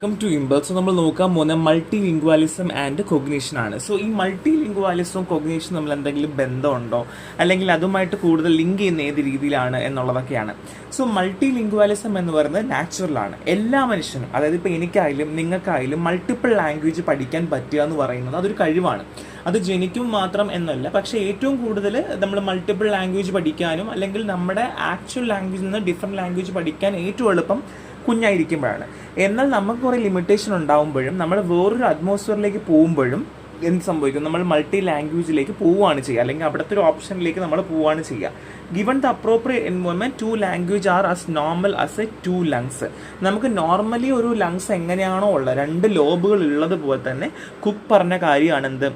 Welcome to ഇമ്പൽ. So നമ്മൾ നോക്കാൻ പോകുന്ന മൾട്ടി ലിംഗ്വാലിസം ആൻഡ് കൊഗ്നീഷൻ ആണ്. സോ ഈ മൾട്ടി ലിംഗ്വാലിസവും കൊഗ്നീഷനും തമ്മിൽ എന്തെങ്കിലും ബന്ധമുണ്ടോ, അല്ലെങ്കിൽ അതുമായിട്ട് കൂടുതൽ ലിങ്ക് ചെയ്യുന്ന ഏത് രീതിയിലാണ് എന്നുള്ളതൊക്കെയാണ്. സോ മൾട്ടി ലിംഗ്വാലിസം എന്ന് പറയുന്നത് നാച്ചുറലാണ്. എല്ലാ മനുഷ്യനും, അതായത് ഇപ്പോൾ എനിക്കായാലും നിങ്ങൾക്കായാലും മൾട്ടിപ്പിൾ ലാംഗ്വേജ് പഠിക്കാൻ പറ്റുക എന്ന് പറയുന്നത് അതൊരു കഴിവാണ്. അത് ജനിക്കും മാത്രം എന്നല്ല, പക്ഷേ ഏറ്റവും കൂടുതൽ നമ്മൾ മൾട്ടിപ്പിൾ ലാംഗ്വേജ് പഠിക്കാനും അല്ലെങ്കിൽ നമ്മുടെ ആക്ച്വൽ ലാംഗ്വേജിൽ നിന്ന് ഡിഫറെൻറ്റ് ലാംഗ്വേജ് പഠിക്കാൻ ഏറ്റവും എളുപ്പം കുഞ്ഞായിരിക്കുമ്പോഴാണ്. എന്നാൽ നമുക്ക് കുറേ ലിമിറ്റേഷൻ ഉണ്ടാകുമ്പോഴും നമ്മൾ വേറൊരു അറ്റ്മോസ്ഫിയറിലേക്ക് പോകുമ്പോഴും എന്ത് സംഭവിക്കും, നമ്മൾ മൾട്ടി ലാംഗ്വേജിലേക്ക് പോവുകയാണ് ചെയ്യുക, അല്ലെങ്കിൽ അവിടുത്തെ ഒരു ഓപ്ഷനിലേക്ക് നമ്മൾ പോവുകയാണ് ചെയ്യുക. Given the appropriate environment, two language are as normal as a two lungs. നമുക്ക് നോർമലി ഒരു ലങ്സ് എങ്ങനെയാണോ ഉള്ളത്, രണ്ട് ലോബുകൾ ഉള്ളതുപോലെ തന്നെ കുക്ക് പറഞ്ഞ കാര്യമാണ് എന്ത്,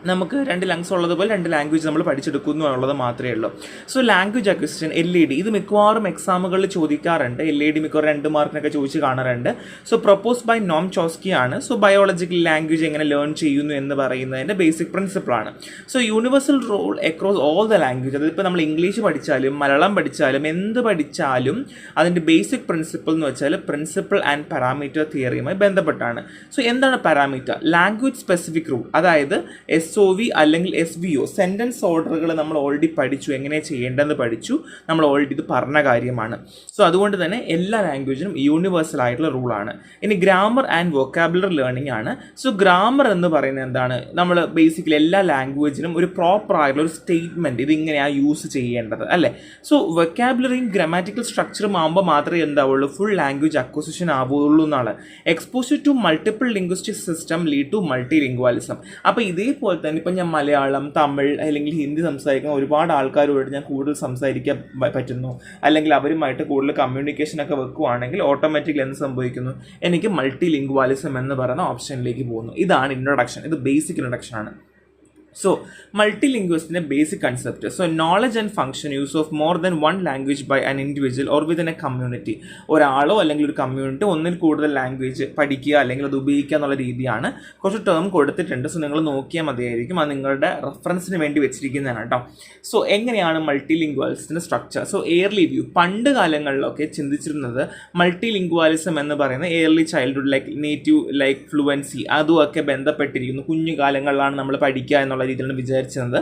നമുക്ക് രണ്ട് ലങ്സ് ഉള്ളതുപോലെ രണ്ട് ലാംഗ്വേജ് നമ്മൾ പഠിച്ചെടുക്കുന്നു എന്നുള്ളത് മാത്രമേ ഉള്ളൂ. സോ ലാംഗ്വേജ് അക്വിസിഷൻ LED, ഇത് മിക്കവാറും എക്സാമുകളിൽ ചോദിക്കാറുണ്ട്. LED മിക്കവാറും 2 മാർക്കിനൊക്കെ ചോദിച്ച് കാണാറുണ്ട്. So propose by Noam Chomsky ആണ്. സോ ബയോളജിക്കൽ ലാംഗ്വേജ് എങ്ങനെ ലേൺ ചെയ്യുന്നു എന്ന് പറയുന്നതിൻ്റെ ബേസിക് പ്രിൻസിപ്പിളാണ്. So universal rule across all the language. അതിപ്പോൾ നമ്മൾ ഇംഗ്ലീഷ് പഠിച്ചാലും മലയാളം പഠിച്ചാലും എന്ത് പഠിച്ചാലും അതിൻ്റെ ബേസിക് പ്രിൻസിപ്പിൾ എന്ന് വെച്ചാൽ പ്രിൻസിപ്പിൾ ആൻഡ് പാരാമീറ്റർ തിയറിയുമായി ബന്ധപ്പെട്ടാണ്. സോ എന്താണ് പാരാമീറ്റർ? ലാംഗ്വേജ് സ്പെസിഫിക് റൂൾ, അതായത് SOV അല്ലെങ്കിൽ SVO, സെൻറ്റൻസ് ഓർഡറുകൾ നമ്മൾ ഓൾറെഡി പഠിച്ചു, എങ്ങനെയാണ് ചെയ്യേണ്ടതെന്ന് പഠിച്ചു, നമ്മൾ ഓൾറെഡി ഇത് പറഞ്ഞ കാര്യമാണ്. സോ അതുകൊണ്ട് തന്നെ എല്ലാ ലാംഗ്വേജിനും യൂണിവേഴ്സൽ ആയിട്ടുള്ള റൂളാണ്. ഇനി ഗ്രാമർ ആൻഡ് വൊക്കാബുലറി ലേണിംഗ് ആണ്. സോ ഗ്രാമർ എന്ന് പറയുന്നത് എന്താണ്, നമ്മൾ ബേസിക്കലി എല്ലാ ലാംഗ്വേജിനും ഒരു പ്രോപ്പർ ആയിട്ടുള്ള ഒരു സ്റ്റേറ്റ്മെൻറ്റ്, ഇതിങ്ങനെയാണ് യൂസ് ചെയ്യേണ്ടത് അല്ലേ. സോ വൊക്കാബുലറിയും ഗ്രാമാറ്റിക്കൽ സ്ട്രക്ചറും ആകുമ്പോൾ മാത്രമേ എന്താവുള്ളൂ, ഫുൾ ലാംഗ്വേജ് അക്വസിഷൻ ആവുള്ളൂ എന്നാണ്. Exposure to multiple linguistic system lead to multilingualism. അപ്പോൾ ഇതേപോലെ തന്നെ ഇപ്പം ഞാൻ മലയാളം, തമിഴ് അല്ലെങ്കിൽ ഹിന്ദി സംസാരിക്കുന്ന ഒരുപാട് ആൾക്കാരോട് ഞാൻ കൂടുതൽ സംസാരിക്കാൻ പറ്റുന്നു, അല്ലെങ്കിൽ അവരുമായിട്ട് കൂടുതൽ കമ്മ്യൂണിക്കേഷനൊക്കെ വെക്കുകയാണെങ്കിൽ ഓട്ടോമാറ്റിക്കലി എന്ത് സംഭവിക്കുന്നു, എനിക്ക് മൾട്ടി ലിംഗ്വാലിസം എന്ന് പറയുന്ന ഓപ്ഷനിലേക്ക് പോകുന്നു. ഇതാണ് ഇൻട്രൊഡക്ഷൻ, ഇത് ബേസിക് ഇൻട്രൊഡക്ഷൻ ആണ്. സോ മൾട്ടി ലിംഗ്വിസ്റ്റിൻ്റെ basic concept. So knowledge and function use of more than one language by an individual or within a community. ഒരാളോ അല്ലെങ്കിൽ ഒരു കമ്മ്യൂണിറ്റി ഒന്നിൽ കൂടുതൽ ലാംഗ്വേജ് പഠിക്കുക അല്ലെങ്കിൽ അത് ഉപയോഗിക്കുക എന്നുള്ള രീതിയാണ്. കുറച്ച് ടേം കൊടുത്തിട്ടുണ്ട്, സോ നിങ്ങൾ നോക്കിയാൽ മതിയായിരിക്കും. അത് നിങ്ങളുടെ റെഫറൻസിന് വേണ്ടി വെച്ചിരിക്കുന്നതാണ് കേട്ടോ. സോ എങ്ങനെയാണ് മൾട്ടി ലിംഗ്വാലിസത്തിൻ്റെ സ്ട്രക്ചർ? സോ എയർലി വ്യൂ, പണ്ട് കാലങ്ങളിലൊക്കെ ചിന്തിച്ചിരുന്നത് മൾട്ടി ലിംഗ്വാലിസം എന്ന് പറയുന്നത് early childhood like native like fluency അതുമൊക്കെ ബന്ധപ്പെട്ടിരിക്കുന്നു, കുഞ്ഞു കാലങ്ങളിലാണ് നമ്മൾ പഠിക്കുക എന്നുള്ള രീതിയിലാണ് വിചാരിച്ചത്.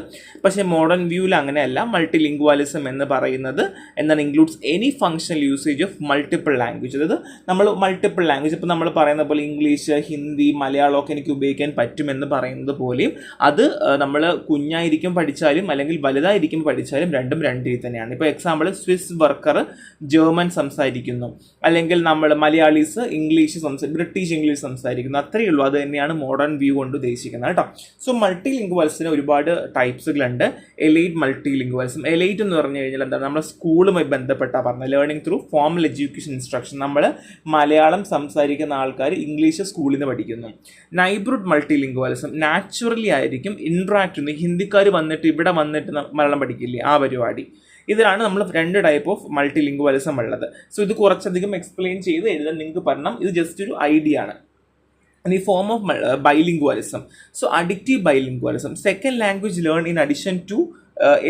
പക്ഷേ മോഡേൺ വ്യൂവിൽ അങ്ങനെയല്ല. മൾട്ടി ലിംഗ്വാലിസം എന്ന് പറയുന്നത് എന്താണ്, includes any functional usage of multiple language. അതായത് നമ്മൾ മൾട്ടിപ്പിൾ ലാംഗ്വേജ്, ഇപ്പോൾ നമ്മൾ പറയുന്ന പോലെ ഇംഗ്ലീഷ്, ഹിന്ദി, മലയാളമൊക്കെ എനിക്ക് ഉപയോഗിക്കാൻ പറ്റുമെന്ന് പറയുന്നത് പോലെയും അത് നമ്മൾ കുഞ്ഞായിരിക്കും പഠിച്ചാലും അല്ലെങ്കിൽ വലുതായിരിക്കും പഠിച്ചാലും രണ്ടും രണ്ട് രീതി തന്നെയാണ്. ഇപ്പോൾ എക്സാമ്പിൾ, സ്വിസ് വർക്കർ ജർമ്മൻ സംസാരിക്കുന്നു, അല്ലെങ്കിൽ നമ്മൾ മലയാളീസ് ഇംഗ്ലീഷ് ബ്രിട്ടീഷ് ഇംഗ്ലീഷ് സംസാരിക്കുന്നു, അത്രയേ ഉള്ളൂ. അത് തന്നെയാണ് മോഡേൺ വ്യൂ കൊണ്ട് ഉദ്ദേശിക്കുന്നത് കേട്ടോ. സോ മൾട്ടി ലിംഗ്വാലിസത്തിന് ഒരുപാട് ടൈപ്സുകളുണ്ട്. Elite multilingualism. എലൈറ്റ് എന്ന് പറഞ്ഞു കഴിഞ്ഞാൽ എന്താണ്, നമ്മുടെ സ്കൂളുമായി ബന്ധപ്പെട്ടാണ് പറഞ്ഞത്. Learning through formal education instruction, നമ്മൾ മലയാളം സംസാരിക്കുന്ന ആൾക്കാർ ഇംഗ്ലീഷ് സ്കൂളിൽ നിന്ന് പഠിക്കുന്നു. നൈബ്രഹുഡ് മൾട്ടി ലിംഗ്വാലിസം, നാച്ചുറലി ആയിരിക്കും ഇൻട്രാക്ട് ചെയ്യുന്നത്. ഹിന്ദിക്കാർ വന്നിട്ട് ഇവിടെ വന്നിട്ട് മലയാളം പഠിക്കില്ലേ, ആ പരിപാടി. ഇതിലാണ് നമ്മൾ 2 ടൈപ്പ് ഓഫ് മൾട്ടി ലിംഗ്വാലിസം ഉള്ളത്. സോ ഇത് കുറച്ചധികം എക്സ്പ്ലെയിൻ ചെയ്ത് എഴുതാൻ നിങ്ങൾക്ക് പറഞ്ഞാൽ ഇത് ജസ്റ്റ് ഒരു ഐഡിയ ആണ്. ഈ ഫോം ഓഫ് ബൈലിംഗ്വാലിസം. സോ അഡിക്റ്റീവ് bilingualism, second language learn in addition to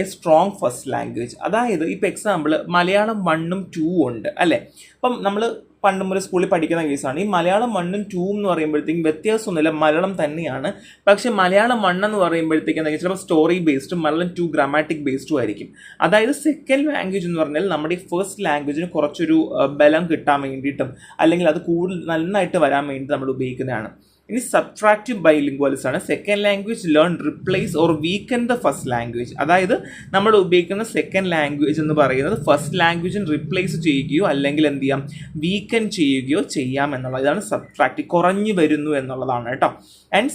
a strong first language. അതായത് ഇപ്പോൾ എക്സാമ്പിൾ മലയാളം 1ഉം 2ഉം ഉണ്ട് അല്ലേ. അപ്പം നമ്മൾ പണ്ട് മുതൽ സ്കൂളിൽ പഠിക്കുന്ന കേസാണ്. ഈ മലയാളം 1ഉം 2ഉം എന്ന് പറയുമ്പോഴത്തേക്കും വ്യത്യാസമൊന്നുമില്ല, മലയാളം തന്നെയാണ്. പക്ഷേ മലയാളം 1 എന്ന് പറയുമ്പോഴത്തേക്കും എന്താ, ചിലപ്പോൾ സ്റ്റോറി ബേസ്ഡും മലയാളം 2 ഗ്രാമാറ്റിക് ബേസ്ഡും ആയിരിക്കും. അതായത് സെക്കൻഡ് ലാംഗ്വേജ് എന്ന് പറഞ്ഞാൽ നമ്മുടെ ഈ ഫസ്റ്റ് ലാംഗ്വേജിന് കുറച്ചൊരു ബലം കിട്ടാൻ വേണ്ടിയിട്ടും അല്ലെങ്കിൽ അത് കൂടുതൽ നന്നായിട്ട് വരാൻ വേണ്ടി നമ്മൾ ഉപയോഗിക്കുന്നതാണ്. ഇനി സബ്ട്രാക്റ്റീവ് ബൈലിംഗ്വാലിസം ആണ്. Second language learn replace or weaken the first language. അതായത് നമ്മൾ ഉപയോഗിക്കുന്ന സെക്കൻഡ് ലാംഗ്വേജ് എന്ന് പറയുന്നത് ഫസ്റ്റ് ലാംഗ്വേജിന് റിപ്ലേസ് ചെയ്യുകയോ അല്ലെങ്കിൽ എന്ത് ചെയ്യാം, വീക്കൻ ചെയ്യുകയോ ചെയ്യാം എന്നുള്ളത്. ഇതാണ് സബ്ട്രാക്റ്റീവ്, കുറഞ്ഞു വരുന്നു എന്നുള്ളതാണ് കേട്ടോ. ആൻഡ്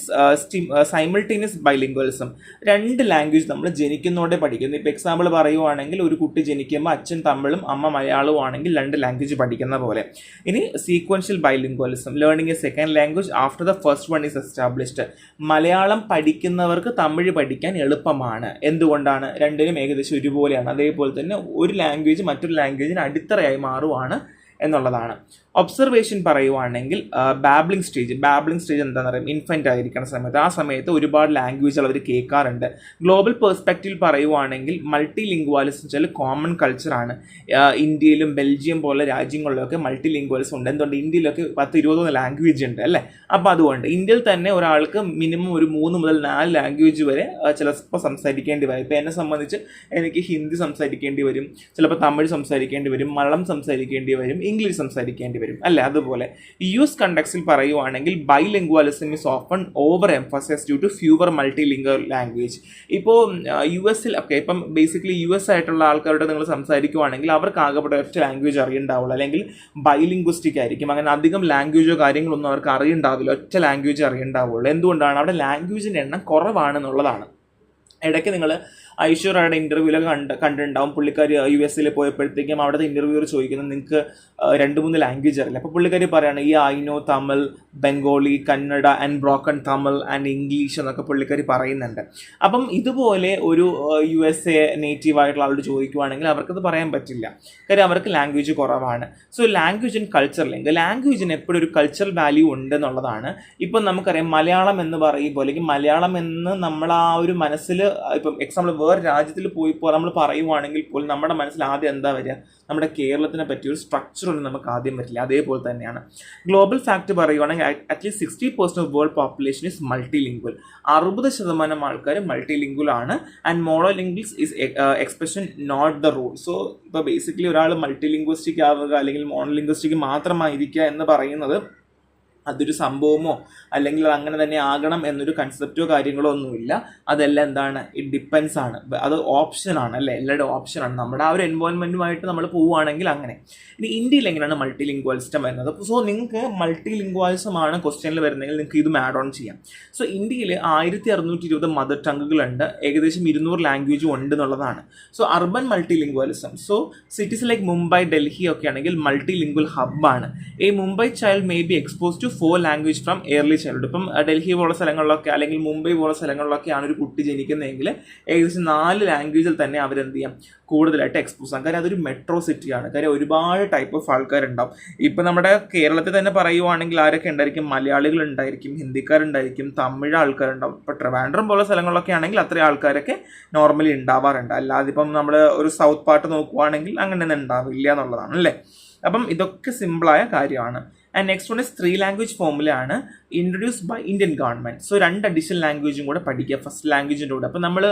സൈമിൾട്ടേനിയസ് ബൈലിംഗ്വലിസം, 2 ലാംഗ്വേജ് നമ്മൾ ജനിക്കുന്നതോടെ പഠിക്കുന്നു. ഇപ്പോൾ എക്സാമ്പിൾ പറയുവാണെങ്കിൽ ഒരു കുട്ടി ജനിക്കുമ്പോൾ അച്ഛൻ തമിഴും അമ്മ മലയാളവും ആണെങ്കിൽ 2 ലാംഗ്വേജ് പഠിക്കുന്ന പോലെ. ഇനി sequential bilingualism, learning a second language after the first one is established. Malayalam പഠിക്കുന്നവർക്ക് തമിഴ് പഠിക്കാൻ എളുപ്പമാണ്. എന്തുകൊണ്ടാണ്? രണ്ടിനും ഏകദേശം ഒരുപോലെയാണ്. അതേപോലെ തന്നെ ഒരു ലാംഗ്വേജ് മറ്റൊരു ലാംഗ്വേജിന് അടിത്തറയായി മാറുവാണ് എന്നുള്ളതാണ്. ഒബ്സർവേഷൻ പറയുവാണെങ്കിൽ ബാബ്ലിംഗ് സ്റ്റേജ് എന്താണെന്ന് പറയുക, ഇൻഫൻറ്റ് ആയിരിക്കുന്ന സമയത്ത് ആ സമയത്ത് ഒരുപാട് ലാംഗ്വേജുകൾ അവർ കേൾക്കാറുണ്ട്. ഗ്ലോബൽ പെർസ്പെക്റ്റീവ് പറയുവാണെങ്കിൽ മൾട്ടി ലിംഗ്വാലിസം വെച്ചാൽ കോമൺ കൾച്ചറാണ്. ഇന്ത്യയിലും ബെൽജിയം പോലെ രാജ്യങ്ങളിലൊക്കെ മൾട്ടി ലിംഗ്വാലിസം ഉണ്ട്. എന്തുകൊണ്ട് ഇന്ത്യയിലൊക്കെ 10-20 ലാംഗ്വേജ് ഉണ്ട് അല്ലേ. അപ്പോൾ അതുകൊണ്ട് ഇന്ത്യയിൽ തന്നെ ഒരാൾക്ക് മിനിമം ഒരു 3 മുതൽ 4 ലാംഗ്വേജ് വരെ ചിലപ്പോൾ സംസാരിക്കേണ്ടി വരും. ഇപ്പോൾ എന്നെ സംബന്ധിച്ച് എനിക്ക് ഹിന്ദി സംസാരിക്കേണ്ടി വരും, ചിലപ്പോൾ തമിഴ് സംസാരിക്കേണ്ടി വരും, മലയാളം സംസാരിക്കേണ്ടി വരും, ഇംഗ്ലീഷ് സംസാരിക്കേണ്ടി വരും അല്ലേ. അതുപോലെ US കണ്ടക്സിൽ പറയുവാണെങ്കിൽ bilingualism is often over emphasize due to fewer multilingual language. ഇപ്പോൾ US ഒക്കെ ഇപ്പം ബേസിക്കലി US ആയിട്ടുള്ള ആൾക്കാരോട് നിങ്ങൾ സംസാരിക്കുവാണെങ്കിൽ അവർക്ക് ആകെപ്പെട്ട ഒറ്റ ലാംഗ്വേജ് അറിയുണ്ടാവുള്ളൂ, അല്ലെങ്കിൽ ബൈലിംഗ്വിസ്റ്റിക് ആയിരിക്കും. അങ്ങനെ അധികം ലാംഗ്വേജോ കാര്യങ്ങളൊന്നും അവർക്ക് അറിയുണ്ടാവില്ല, ഒറ്റ ലാംഗ്വേജ് അറിയുണ്ടാവുള്ളൂ. എന്തുകൊണ്ടാണ്? അവിടെ ലാംഗ്വേജിൻ്റെ എണ്ണം കുറവാണെന്നുള്ളതാണ്. ഇടയ്ക്ക് നിങ്ങൾ ഐശ്വര്യയുടെ ഇൻ്റർവ്യൂവിലൊക്കെ കണ്ടിട്ടുണ്ടാവും. പുള്ളിക്കാരി US പോയപ്പോഴത്തേക്കും അവിടുത്തെ ഇൻ്റർവ്യൂവർ ചോദിക്കുന്നത് നിങ്ങൾക്ക് 2-3 ലാംഗ്വേജ് അറിയില്ല. അപ്പോൾ പുള്ളിക്കാരി പറയുകയാണ് I know Tamil, Bengali, Kannada and broken Tamil and English എന്നൊക്കെ പുള്ളിക്കാരി പറയുന്നുണ്ട്. അപ്പം ഇതുപോലെ ഒരു USA നേറ്റീവ് ആയിട്ടുള്ള ആളോട് ചോദിക്കുവാണെങ്കിൽ അവർക്കത് പറയാൻ പറ്റില്ല, കാര്യം അവർക്ക് ലാംഗ്വേജ് കുറവാണ്. So language and culture link, ലാംഗ്വേജിന് എപ്പോഴും ഒരു കൾച്ചറൽ വാല്യൂ ഉണ്ട് എന്നുള്ളതാണ്. ഇപ്പം നമുക്കറിയാം മലയാളം എന്ന് പറയുമ്പോൾ, അല്ലെങ്കിൽ മലയാളം എന്ന് നമ്മൾ ആ ഒരു മനസ്സിൽ ഇപ്പം എക്സാമ്പിൾ വേറെ രാജ്യത്തിൽ പോയിപ്പോൾ നമ്മൾ പറയുവാണെങ്കിൽ പോലും നമ്മുടെ മനസ്സിൽ ആദ്യം എന്താ വരിക, നമ്മുടെ കേരളത്തിനെ പറ്റിയ ഒരു സ്ട്രക്ചർ ഒന്നും നമുക്ക് ആദ്യം വരില്ല. അതേപോലെ തന്നെയാണ് ഗ്ലോബൽ ഫാക്ട് പറയുവാണെങ്കിൽ at least 60% of world population is multilingual. 60% ആൾക്കാർ മൾട്ടി ലിംഗ്വൽ ആണ്. And monolinguals is expression not the rule. So ഇപ്പോൾ ബേസിക്കലി ഒരാൾ മൾട്ടി ലിംഗ്വിസ്റ്റിക് ആവുക അല്ലെങ്കിൽ മോണോലിംഗ്വിസ്റ്റിക് മാത്രമായിരിക്കുക എന്ന് പറയുന്നത് അതൊരു സംഭവമോ അല്ലെങ്കിൽ അത് അങ്ങനെ തന്നെ ആകണം എന്നൊരു കൺസെപ്റ്റോ കാര്യങ്ങളോ ഒന്നുമില്ല. അതെല്ലാം എന്താണ്, ഇറ്റ് ഡിപ്പെൻസ് ആണ്, അത് ഓപ്ഷനാണ് അല്ലേ, എല്ലാവരുടെ ഓപ്ഷനാണ്. നമ്മുടെ ആ ഒരു എൻവയോൺമെൻറ്റുമായിട്ട് നമ്മൾ പോവുകയാണെങ്കിൽ അങ്ങനെ. ഇനി ഇന്ത്യയിൽ എങ്ങനെയാണ് മൾട്ടി ലിംഗ്വാലിസം വരുന്നത്? സോ നിങ്ങൾക്ക് മൾട്ടി ലിംഗ്വാലിസം ആണ് ക്വസ്റ്റ്യനിൽ വരുന്നതെങ്കിൽ നിങ്ങൾക്ക് ഇതും ആഡ് ഓൺ ചെയ്യാം. സോ ഇന്ത്യയിൽ 1620 മദർ ടങ്ങുകളുണ്ട്, ഏകദേശം 200 ലാംഗ്വേജും ഉണ്ട് എന്നുള്ളതാണ്. So urban multilingualism, so cities like Mumbai, Delhi ഒക്കെ ആണെങ്കിൽ മൾട്ടി ലിംഗ്വൽ ഹബ്ബാണ്. A Mumbai child may be expose to 4 language from early child. ഇപ്പം ഡൽഹി പോലുള്ള സ്ഥലങ്ങളിലൊക്കെ അല്ലെങ്കിൽ മുംബൈ പോലുള്ള സ്ഥലങ്ങളിലൊക്കെയാണ് ഒരു കുട്ടി ജനിക്കുന്നതെങ്കിൽ ഏകദേശം 4 ലാംഗ്വേജിൽ തന്നെ അവരെന്ത് ചെയ്യാം, കൂടുതലായിട്ട് എക്സ്പോസ് ആകും. കാര്യം അതൊരു മെട്രോ സിറ്റിയാണ്, കാര്യം ഒരുപാട് ടൈപ്പ് ഓഫ് ആൾക്കാരുണ്ടാവും. ഇപ്പം നമ്മുടെ കേരളത്തിൽ തന്നെ പറയുവാണെങ്കിൽ ആരൊക്കെ ഉണ്ടായിരിക്കും, മലയാളികൾ ഉണ്ടായിരിക്കും, ഹിന്ദിക്കാരുണ്ടായിരിക്കും, തമിഴ് ആൾക്കാരുണ്ടാവും. ഇപ്പം ട്രിവാൻഡ്രം പോലുള്ള സ്ഥലങ്ങളിലൊക്കെ ആണെങ്കിൽ അത്രയും ആൾക്കാരൊക്കെ നോർമലി ഉണ്ടാവാറുണ്ട്. അല്ലാതെ ഇപ്പം നമ്മൾ ഒരു സൗത്ത് പാർട്ട് നോക്കുവാണെങ്കിൽ അങ്ങനെയൊന്നും ഉണ്ടാവില്ല എന്നുള്ളതാണ് അല്ലേ. അപ്പം ഇതൊക്കെ സിമ്പിളായ കാര്യമാണ്. And next one is 3 language ഫോമുലയാണ് introduced by Indian government. So 2 additional ലാംഗ്വേജും കൂടെ പഠിക്കുക ഫസ്റ്റ് ലാംഗ്വേജിൻ്റെ കൂടെ. അപ്പം നമ്മൾ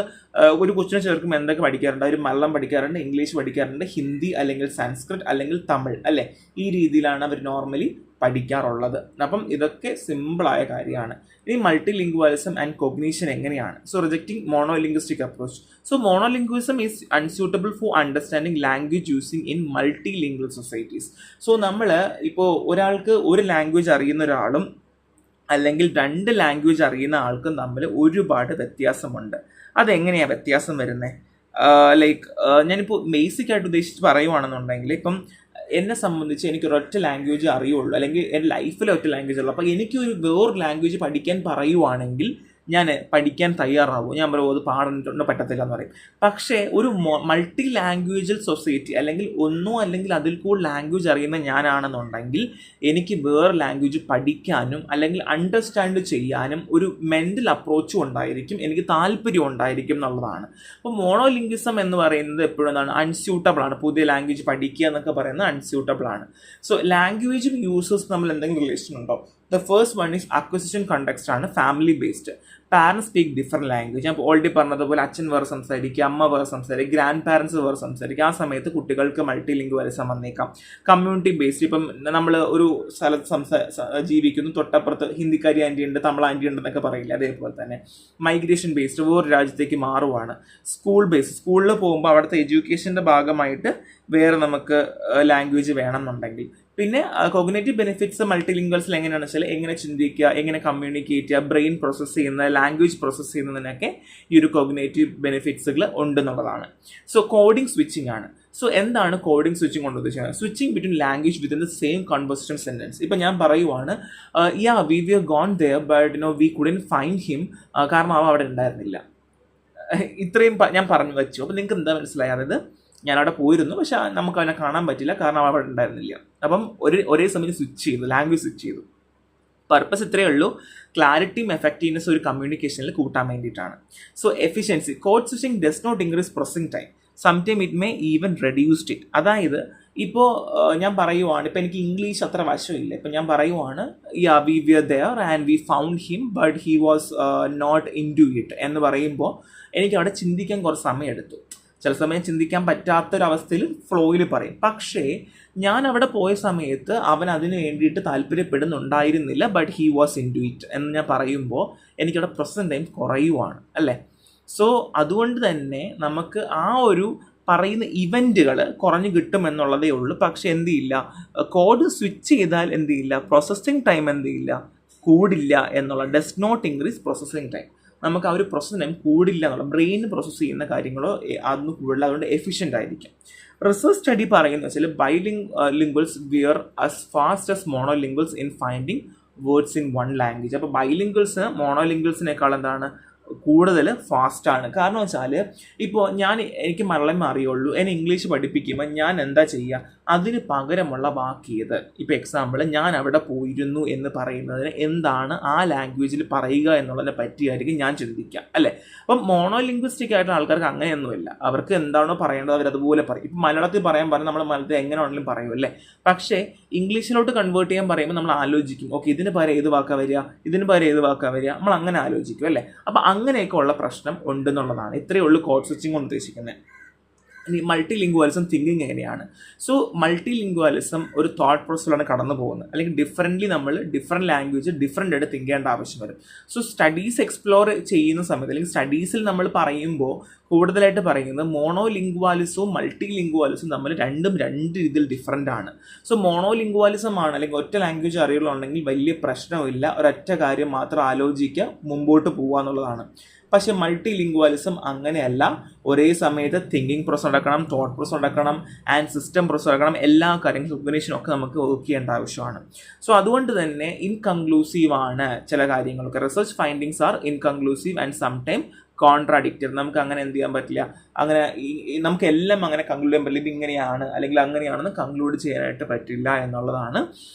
ഒരു കൊച്ചിനെ ചേർക്കുമ്പോൾ എന്തൊക്കെ പഠിക്കാറുണ്ട്, ഒരു മലയാളം പഠിക്കാറുണ്ട്, ഇംഗ്ലീഷ് പഠിക്കാറുണ്ട്, ഹിന്ദി അല്ലെങ്കിൽ സംസ്കൃത് അല്ലെങ്കിൽ തമിഴ് അല്ലേ. ഈ രീതിയിലാണ് അവർ നോർമലി പഠിക്കാറുള്ളത്. അപ്പം ഇതൊക്കെ സിമ്പിളായ കാര്യമാണ്. ഇനി മൾട്ടി ലിംഗ്വാലിസം ആൻഡ് കോഗ്നീഷൻ എങ്ങനെയാണ്? So rejecting monolinguistic approach. So monolingualism is unsuitable for understanding language using in multilingual societies. So നമ്മൾ ഇപ്പോൾ ഒരാൾക്ക് ഒരു ലാംഗ്വേജ് അറിയുന്ന ഒരാളും അല്ലെങ്കിൽ 2 ലാംഗ്വേജ് അറിയുന്ന ആൾക്കും തമ്മിൽ ഒരുപാട് വ്യത്യാസമുണ്ട്. അതെങ്ങനെയാണ് വ്യത്യാസം വരുന്നത്? ലൈക്ക് ഞാനിപ്പോൾ ബേസിക് ആയിട്ട് ഉദ്ദേശിച്ച് പറയുവാണെന്നുണ്ടെങ്കിൽ, ഇപ്പം എന്നെ സംബന്ധിച്ച് എനിക്ക് ഒരൊറ്റ ലാംഗ്വേജ് അറിയുള്ളൂ, അല്ലെങ്കിൽ എൻ്റെ ലൈഫിൽ ഒറ്റ ലാംഗ്വേജ് ഉള്ളൂ. അപ്പോൾ എനിക്കൊരു വേറൊരു ലാംഗ്വേജ് പഠിക്കാൻ പറയുവാണെങ്കിൽ ഞാൻ പഠിക്കാൻ തയ്യാറാവും. ഞാൻ പറയും അത് പാടുന്നുണ്ട് പറ്റത്തില്ല എന്ന് പറയും. പക്ഷേ ഒരു മൾട്ടി ലാംഗ്വേജൽ സൊസൈറ്റി അല്ലെങ്കിൽ ഒന്നോ അല്ലെങ്കിൽ അതിൽ കൂടുതൽ ലാംഗ്വേജ് അറിയുന്ന ഞാനാണെന്നുണ്ടെങ്കിൽ എനിക്ക് വേറെ ലാംഗ്വേജ് പഠിക്കാനും അല്ലെങ്കിൽ അണ്ടർസ്റ്റാൻഡ് ചെയ്യാനും ഒരു മെൻ്റൽ അപ്രോച്ചും ഉണ്ടായിരിക്കും, എനിക്ക് താല്പര്യം ഉണ്ടായിരിക്കും എന്നുള്ളതാണ്. അപ്പോൾ മോണോലിംഗ്വിസം എന്ന് പറയുന്നത് എപ്പോഴും എന്താണ്, അൺസ്യൂട്ടബിൾ ആണ്. പുതിയ ലാംഗ്വേജ് പഠിക്കുക എന്നൊക്കെ പറയുന്നത് അൺസ്യൂട്ടബിൾ ആണ്. സോ ലാംഗ്വേജും യൂസേഴ്സ് തമ്മിൽ എന്തെങ്കിലും റിലേഷൻ ഉണ്ടോ? The first one is acquisition context ആണ്, family based. Parents speak different language. ഞാൻ ഓൾറെഡി പറഞ്ഞതുപോലെ അച്ഛൻ വേറെ സംസാരിക്കുക, അമ്മ വേറെ സംസാരിക്കുക, ഗ്രാൻഡ് പാരൻസ് വേറെ സംസാരിക്കുക. ആ സമയത്ത് കുട്ടികൾക്ക് മൾട്ടി ലിംഗ്വാലിസം വന്നേക്കാം. കമ്മ്യൂണിറ്റി ബേസ്ഡ്, ഇപ്പം നമ്മൾ ഒരു സ്ഥലത്ത് ജീവിക്കുന്നു, തൊട്ടപ്പുറത്ത് ഹിന്ദിക്കാരി ആൻറ്റി ഉണ്ട്, തമിഴ് ആൻറ്റി ഉണ്ടെന്നൊക്കെ പറയില്ല, അതേപോലെ തന്നെ. മൈഗ്രേഷൻ ബേസ്ഡ്, വേറെ രാജ്യത്തേക്ക് മാറുവാണ്. സ്കൂൾ ബേസ്ഡ്, സ്കൂളിൽ പോകുമ്പോൾ അവിടുത്തെ എഡ്യൂക്കേഷൻ്റെ ഭാഗമായിട്ട് വേറെ നമുക്ക് ലാംഗ്വേജ് വേണമെന്നുണ്ടെങ്കിൽ. പിന്നെ കോഗ്നേറ്റീവ് ബെനിഫിറ്റ്സ് മൾട്ടി ലിംഗ്വൽസിൽ എങ്ങനെയാണെന്ന് വെച്ചാൽ എങ്ങനെ ചിന്തിക്കുക, എങ്ങനെ കമ്മ്യൂണിക്കേറ്റ് ചെയ്യുക, ബ്രെയിൻ പ്രോസസ്സ് ചെയ്യുന്ന, ലാംഗ്വേജ് പ്രോസസ്സ് ചെയ്യുന്നതിനൊക്കെ ഈ ഒരു കോഗ്നേറ്റീവ് ബെനിഫിറ്റ്സുകൾ ഉണ്ടെന്നുള്ളതാണ്. സോ കോഡിംഗ് സ്വിച്ചിങ് ആണ്. സോ എന്താണ് കോഡിംഗ് സ്വിച്ചിങ് കൊണ്ട് ഉദ്ദേശിക്കുന്നത്? Switching between language within the same conversation sentence. ഇപ്പം ഞാൻ പറയുവാണ് we were gone there but we couldn't find him, കാരണം അവ അവിടെ ഉണ്ടായിരുന്നില്ല. ഇത്രയും ഞാൻ പറഞ്ഞു വെച്ചു. അപ്പോൾ നിങ്ങൾക്ക് എന്താ മനസ്സിലായത്? ഞാൻ അവിടെ പോയിരുന്നു, പക്ഷെ നമുക്ക് അവനെ കാണാൻ പറ്റില്ല കാരണം അവിടെ ഉണ്ടായിരുന്നില്ല. അപ്പം ഒരേ സമയം സ്വിച്ച് ചെയ്തു, ലാംഗ്വേജ് സ്വിച്ച് ചെയ്തു. പർപ്പസ് ഇത്രയേ ഉള്ളൂ, ക്ലാരിറ്റിയും എഫക്റ്റീവ്നെസ് ഒരു കമ്മ്യൂണിക്കേഷനിൽ കൂട്ടാൻ വേണ്ടിയിട്ടാണ്. So efficiency, code switching does not increase processing time, sometime it may even reduced it. അതായത് ഇപ്പോൾ ഞാൻ പറയുവാണ്, ഇപ്പം എനിക്ക് ഇംഗ്ലീഷ് അത്ര വശമില്ല, ഇപ്പം ഞാൻ പറയുവാണ് we were there and we found him but he was not into it എന്ന് പറയുമ്പോൾ എനിക്ക് അവിടെ ചിന്തിക്കാൻ കുറച്ച് സമയം എടുത്തു. ചില സമയം ചിന്തിക്കാൻ പറ്റാത്തൊരവസ്ഥയിൽ ഫ്ലോയിൽ പറയും. പക്ഷേ ഞാൻ അവിടെ പോയ സമയത്ത് അവൻ അതിന് വേണ്ടിയിട്ട് താല്പര്യപ്പെടുന്നുണ്ടായിരുന്നില്ല, but he was into it എന്ന് ഞാൻ പറയുമ്പോൾ എനിക്കവിടെ പ്രസൻറ്റ് ടൈം കുറയുവാണ് അല്ലേ. സോ അതുകൊണ്ട് തന്നെ നമുക്ക് ആ ഒരു പറയുന്ന ഇവൻറ്റുകൾ കുറഞ്ഞു കിട്ടും എന്നുള്ളതേ ഉള്ളൂ. പക്ഷെ എന്ത് ചെയ്യില്ല, കോഡ് സ്വിച്ച് ചെയ്താൽ എന്ത് ചെയ്യില്ല, പ്രോസസ്സിങ് ടൈം എന്ത് ചെയ്യില്ല, കൂടില്ല എന്നുള്ള, does not increase processing time. നമുക്ക് ആ ഒരു പ്രോസസ്സിങ് ടൈം കൂടില്ല എന്നുള്ള, ബ്രെയിൻ പ്രോസസ്സ് ചെയ്യുന്ന കാര്യങ്ങളോ അതൊന്നും കൂടുതൽ, അതുകൊണ്ട് എഫിഷ്യൻ്റ് ആയിരിക്കും. റിസർച്ച് സ്റ്റഡി പറയുന്നത് വെച്ചാൽ bilinguals were as fast as monolinguals in finding words in one language. അപ്പോൾ ബൈലിംഗ്വൽസ് മോണോലിംഗ്വൽസിനേക്കാൾ എന്താണ് കൂടുതൽ ഫാസ്റ്റാണ്. കാരണം വെച്ചാൽ ഇപ്പോൾ എനിക്ക് മലയാളം അറിയുള്ളൂ, എന്നെ ഇംഗ്ലീഷ് പഠിപ്പിക്കുമ്പോൾ ഞാൻ എന്താ ചെയ്യുക, അതിന് പകരമുള്ള വാക്കിയത്, ഇപ്പോൾ എക്സാമ്പിൾ ഞാൻ അവിടെ പോയിരുന്നു എന്ന് പറയുന്നതിന് എന്താണ് ആ ലാംഗ്വേജിൽ പറയുക എന്നുള്ളതിനെ പറ്റിയായിരിക്കും ഞാൻ ചിന്തിക്കുക അല്ലേ. അപ്പം മോണോലിംഗ്വിസ്റ്റിക് ആയിട്ടുള്ള ആൾക്കാർക്ക് അങ്ങനെയൊന്നുമില്ല, അവർക്ക് എന്താണോ പറയേണ്ടത് അവരതുപോലെ പറയും. ഇപ്പം മലയാളത്തിൽ പറയാൻ പറഞ്ഞാൽ നമ്മൾ മലയാളത്തിൽ എങ്ങനെ വേണമെങ്കിലും പറയും അല്ലേ. പക്ഷേ ഇംഗ്ലീഷിലോട്ട് കൺവേർട്ട് ചെയ്യാൻ പറയുമ്പോൾ നമ്മൾ ആലോചിക്കും, ഓക്കെ ഇതിന് പകരം ഏത് വാക്കാ വരിക, ഇതിന് പകരം ഏത് വാക്കാ വരിക, നമ്മൾ അങ്ങനെ ആലോചിക്കും അല്ലേ. അപ്പം അങ്ങനെയൊക്കെ ഉള്ള പ്രശ്നം ഉണ്ടെന്നുള്ളതാണ്. ഇത്രയേ ഉള്ളൂ കോഡ് സ്വിച്ചിങ് കൊണ്ട് ഉദ്ദേശിക്കുന്നത്. ഇനി മൾട്ടി ലിംഗ്വാലിസം തിങ്കിങ് എങ്ങനെയാണ്? സോ മൾട്ടി ലിംഗ്വാലിസം ഒരു തോട്ട് പ്രോസസ്സിലാണ് കടന്നു പോകുന്നത്, അല്ലെങ്കിൽ ഡിഫറൻ്റ്ലി നമ്മൾ ഡിഫറെൻറ്റ് ലാംഗ്വേജ് ഡിഫറെൻ്റ് ആയിട്ട് തിങ്ക് ചെയ്യേണ്ട ആവശ്യം വരും. സോ സ്റ്റഡീസ് എക്സ്പ്ലോർ ചെയ്യുന്ന സമയത്ത്, അല്ലെങ്കിൽ സ്റ്റഡീസിൽ നമ്മൾ പറയുമ്പോൾ കൂടുതലായിട്ട് പറയുന്നത് മോണോ ലിംഗ്വാലിസവും മൾട്ടി ലിംഗ്വാലിസവും നമ്മൾ രണ്ട് രീതിയിൽ ഡിഫറൻ്റ് ആണ്. സോ മോണോ ലിംഗ്വാലിസം ആണ്, അല്ലെങ്കിൽ ഒറ്റ ലാംഗ്വേജ് അറിയുള്ളൂണ്ടെങ്കിൽ വലിയ പ്രശ്നമില്ല, ഒരൊറ്റ കാര്യം മാത്രം ആലോചിക്കുക, മുമ്പോട്ട് പോവുക എന്നുള്ളതാണ്. പക്ഷേ മൾട്ടി ലിംഗ്വാലിസം അങ്ങനെയല്ല, ഒരേ സമയത്ത് തിങ്കിങ് പ്രോസസ് നടക്കണം, തോട്ട് പ്രോസസ് നടക്കണം, ആൻഡ് സിസ്റ്റം പ്രോസസ് നടക്കണം, എല്ലാ കാര്യങ്ങളും കോഗ്നിഷനും ഒക്കെ നമുക്ക് വർക്ക് ചെയ്യേണ്ട ആവശ്യമാണ്. സോ അതുകൊണ്ട് തന്നെ ഇൻകൺക്ലൂസീവ് ആണ് ചില കാര്യങ്ങളൊക്കെ. Research findings are inconclusive and sometime contradicted. നമുക്ക് അങ്ങനെ എന്ത് ചെയ്യാൻ പറ്റില്ല, അങ്ങനെ നമുക്ക് എല്ലാം അങ്ങനെ കൺക്ലൂഡ് ചെയ്യാൻ പറ്റില്ല, ഇത് ഇങ്ങനെയാണ് അല്ലെങ്കിൽ അങ്ങനെയാണെന്ന് കൺക്ലൂഡ് ചെയ്യാനായിട്ട് പറ്റില്ല എന്നുള്ളതാണ്.